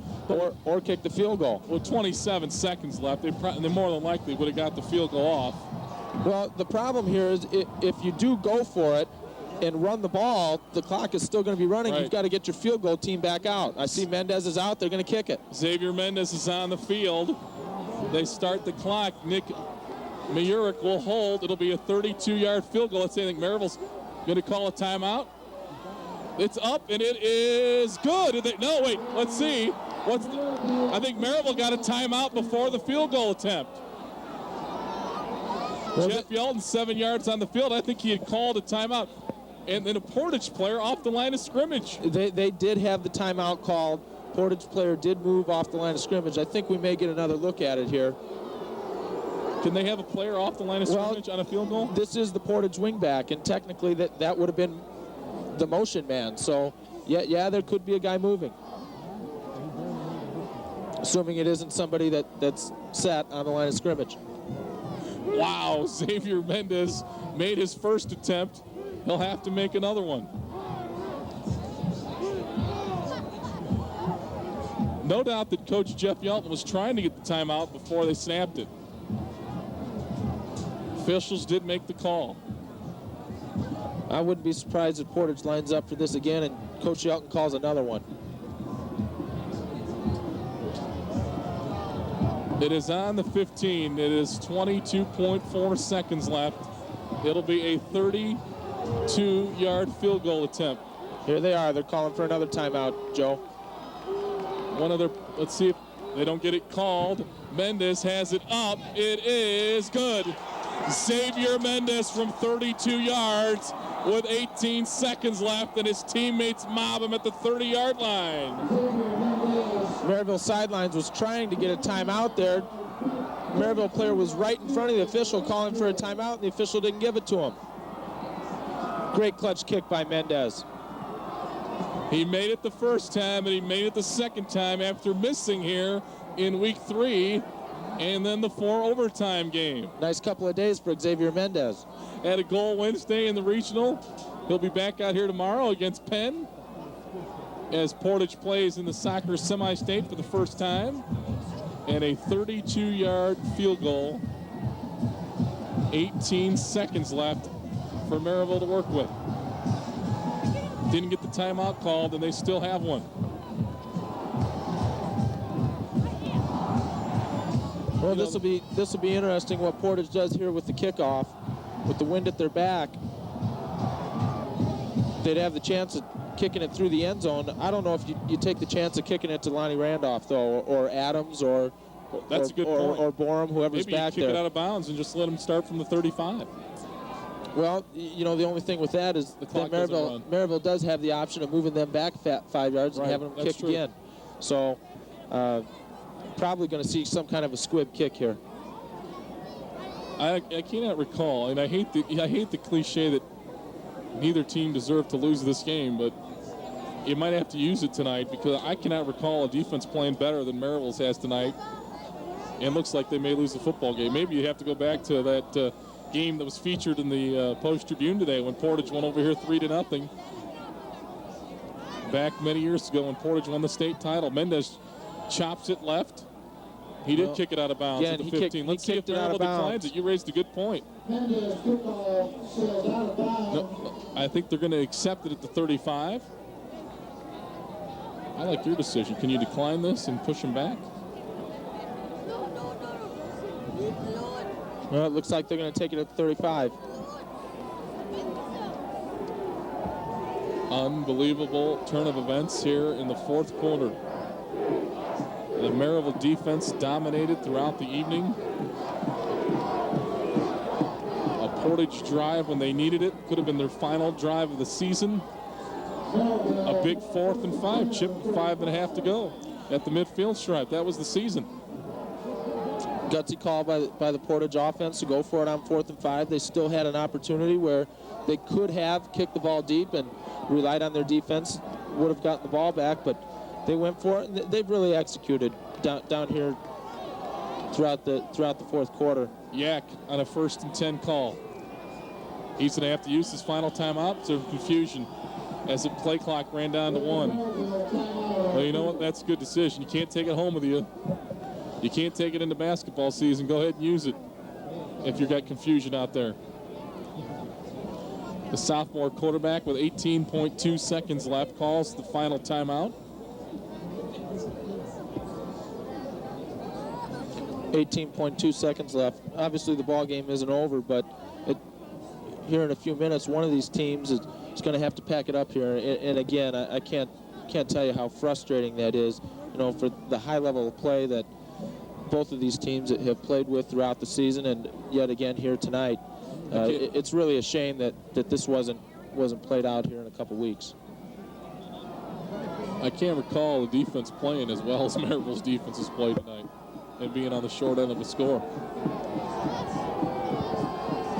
or kick the field goal. With 27 seconds left, they more than likely would have got the field goal off. Well, the problem here is if you do go for it and run the ball, the clock is still going to be running. Right. You've got to get your field goal team back out. I see Mendez is out. They're going to kick it. Xavier Mendez is on the field. They start the clock. Nick Mayurick will hold. It'll be a 32-yard field goal. Let's say I think Merrillville's going to call a timeout. It's up, and it is good. No, wait, let's see. I think Merrillville got a timeout before the field goal attempt. Jeff Yelton, 7 yards on the field. I think he had called a timeout. And then a Portage player off the line of scrimmage. They did have the timeout called. Portage player did move off the line of scrimmage. I think we may get another look at it here. Can they have a player off the line of scrimmage on a field goal? This is the Portage wingback, and technically that would have been the motion man. So, yeah, there could be a guy moving. Assuming it isn't somebody that's set on the line of scrimmage. Wow, Xavier Mendez made his first attempt. He'll have to make another one. No doubt that Coach Jeff Yelton was trying to get the timeout before they snapped it. Officials did make the call. I wouldn't be surprised if Portage lines up for this again and Coach Yelton calls another one. It is on the 15. It is 22.4 seconds left. It'll be a 32-yard field goal attempt. Here they are. They're calling for another timeout, Joe. Let's see if they don't get it called. Mendez has it up. It is good. Xavier Mendez from 32 yards with 18 seconds left, and his teammates mob him at the 30-yard line. Merrillville sidelines was trying to get a timeout there. Merrillville player was right in front of the official calling for a timeout, and the official didn't give it to him. Great clutch kick by Mendez. He made it the first time, and he made it the second time after missing here in week 3, and then the 4 overtime game. Nice couple of days for Xavier Mendez. Had a goal Wednesday in the regional. He'll be back out here tomorrow against Penn as Portage plays in the soccer semi-state for the first time. And a 32-yard field goal. 18 seconds left for Merrillville to work with. Didn't get the timeout called, and they still have one. Well, this will be interesting what Portage does here with the kickoff. With the wind at their back, they'd have the chance of kicking it through the end zone. I don't know if you take the chance of kicking it to Lonnie Randolph, though, or Adams, or that's a good point. Or Borum, whoever's maybe back you kick there. it out of bounds and just let them start from the 35. Well, you know, the only thing with that is that Merrillville does have the option of moving them back 5 yards and having them kick again. So probably going to see some kind of a squib kick here. I cannot recall, and I hate the cliche that neither team deserved to lose this game, but you might have to use it tonight because I cannot recall a defense playing better than Merrillville's has tonight. And it looks like they may lose the football game. Maybe you have to go back to that game that was featured in the Post Tribune today when Portage went over here 3-0. Back many years ago when Portage won the state title, Mendez chops it left. He did kick it out of bounds at the 15. Let's see if Merrillville declines it. You raised a good point. No, I think they're going to accept it at the 35. I like your decision. Can you decline this and push him back? Well, it looks like they're going to take it at 35. Unbelievable turn of events here in the fourth quarter. The Merrillville defense dominated throughout the evening. A Portage drive when they needed it. Could have been their final drive of the season. A big 4th and 5 chip, 5.5 to go at the midfield stripe. That was the season. Gutsy call by the Portage offense to go for it on 4th and 5. They still had an opportunity where they could have kicked the ball deep and relied on their defense, would have gotten the ball back, but they went for it, and they've really executed down here throughout the fourth quarter. Yak on a 1st and 10 call. He's going to have to use his final timeout to confusion as the play clock ran down to 1. Well, you know what? That's a good decision. You can't take it home with you. You can't take it into basketball season. Go ahead and use it if you've got confusion out there. The sophomore quarterback with 18.2 seconds left calls the final timeout. 18.2 seconds left. Obviously, the ball game isn't over, but here in a few minutes, one of these teams is going to have to pack it up here. And again, I can't tell you how frustrating that is. You know, for the high level of play that both of these teams have played with throughout the season, and yet again here tonight. It's really a shame that this wasn't played out here in a couple weeks. I can't recall the defense playing as well as Merrillville's defense has played tonight and being on the short end of a score.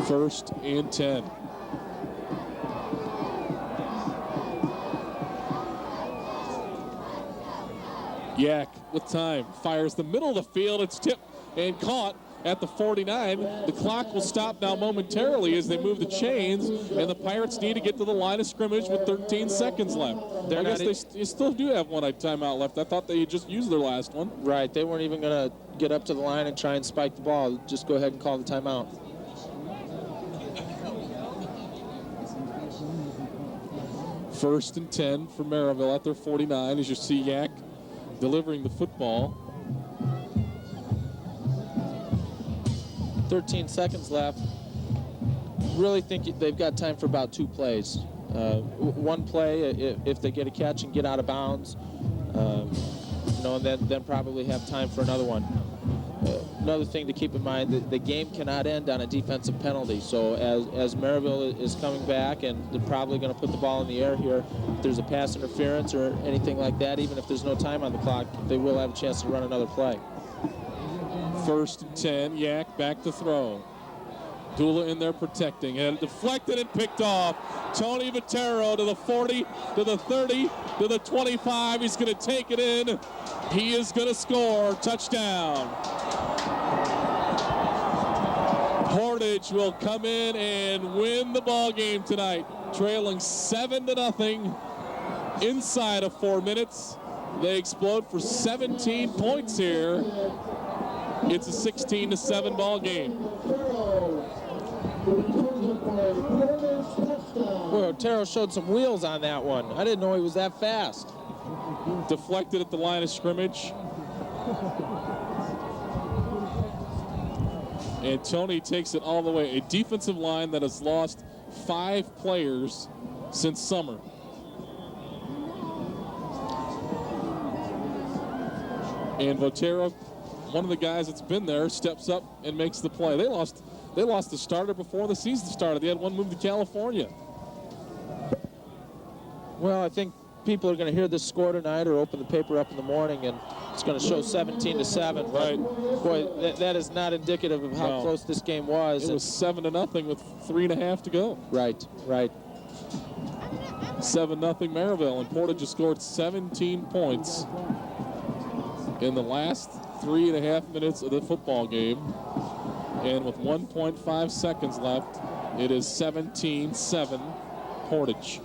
1st and 10. Yak with time, fires the middle of the field. It's tipped and caught at the 49. The clock will stop now momentarily as they move the chains, and the Pirates need to get to the line of scrimmage with 13 seconds left. I guess they still do have one timeout left. I thought they had just used their last one. Right, they weren't even going to get up to the line and try and spike the ball. Just go ahead and call the timeout. First and 10 for Merrillville at their 49 as you see Yak delivering the football. 13 seconds left. Really think they've got time for about 2 plays. One play if they get a catch and get out of bounds, you know, and then probably have time for another one. Another thing to keep in mind, the game cannot end on a defensive penalty. So as Merrillville is coming back, and they're probably going to put the ball in the air here, if there's a pass interference or anything like that, even if there's no time on the clock, they will have a chance to run another play. 1st and 10, Yak back to throw. Dula in there protecting, and deflected and picked off. Tony Votero to the 40, to the 30, to the 25. He's going to take it in. He is going to score. Touchdown. Portage will come in and win the ball game tonight, trailing 7-0 inside of 4 minutes. They explode for 17 points here. It's a 16-7 ball game. Boy, Otero showed some wheels on that one. I didn't know he was that fast. Deflected at the line of scrimmage. And Tony takes it all the way. A defensive line that has lost 5 players since summer. And Votero, one of the guys that's been there, steps up and makes the play. They lost the starter before the season started. They had one move to California. Well, I think people are going to hear this score tonight or open the paper up in the morning, and it's going to show 17-7. Right. Boy, that is not indicative of how close this game was. It was 7-0 with 3.5 to go. Right. 7-0 Merrillville, and Portage has scored 17 points in the last 3.5 minutes of the football game. And with 1.5 seconds left, it is 17-7 Portage.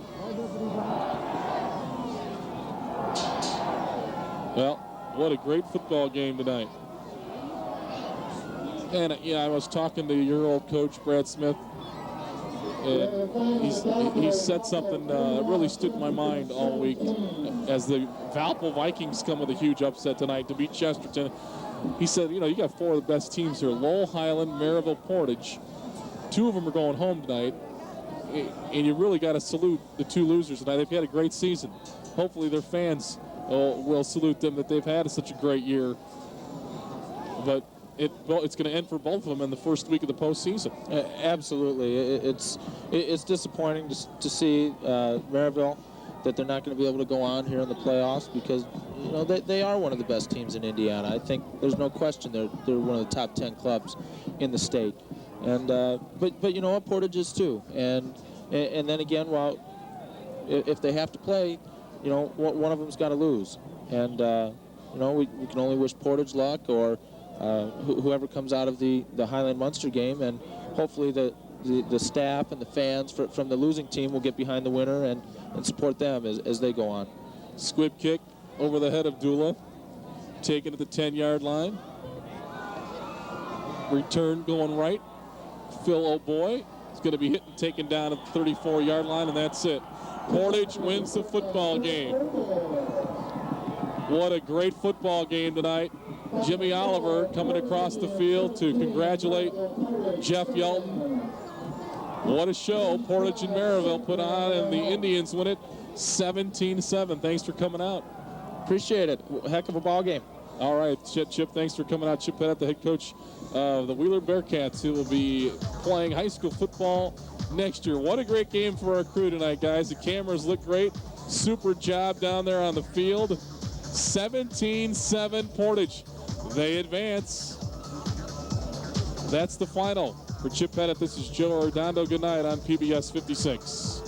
Well, what a great football game tonight. And I was talking to your old coach, Brad Smith, and he said something that really stood in my mind all week as the Valpo Vikings come with a huge upset tonight to beat Chesterton. He said, you got 4 of the best teams here, Lowell, Highland, Merrillville, Portage. 2 of them are going home tonight, and you really got to salute the 2 losers tonight. They've had a great season. Hopefully their fans will salute them that they've had such a great year. But it's going to end for both of them in the first week of the postseason. Absolutely. It's disappointing to see Merrillville that they're not going to be able to go on here in the playoffs because they are one of the best teams in Indiana. I think there's no question they're one of the top 10 clubs in the state. And but you know what, Portage is too. And then again, if they have to play, one of them's got to lose. And we can only wish Portage luck or whoever comes out of the Highland-Munster game, and hopefully the staff and the fans from the losing team will get behind the winner and support them as they go on. Squib kick over the head of Dula, taken at the 10-yard line. Return going right. Phil O'Boy is going to be hit and taken down at the 34-yard line, and that's it. Portage wins the football game. What a great football game tonight. Jimmy Oliver coming across the field to congratulate Jeff Yelton. What a show Portage and Merrillville put on, and the Indians win it 17-7. Thanks for coming out. Appreciate it. Heck of a ball game. All right, Chip, thanks for coming out. Chip Pettit, the head coach of the Wheeler Bearcats, who will be playing high school football next year. What a great game for our crew tonight, guys. The cameras look great. Super job down there on the field. 17-7 Portage. They advance. That's the final. For Chip Pettit, this is Joe Arredondo. Good night on PBS 56.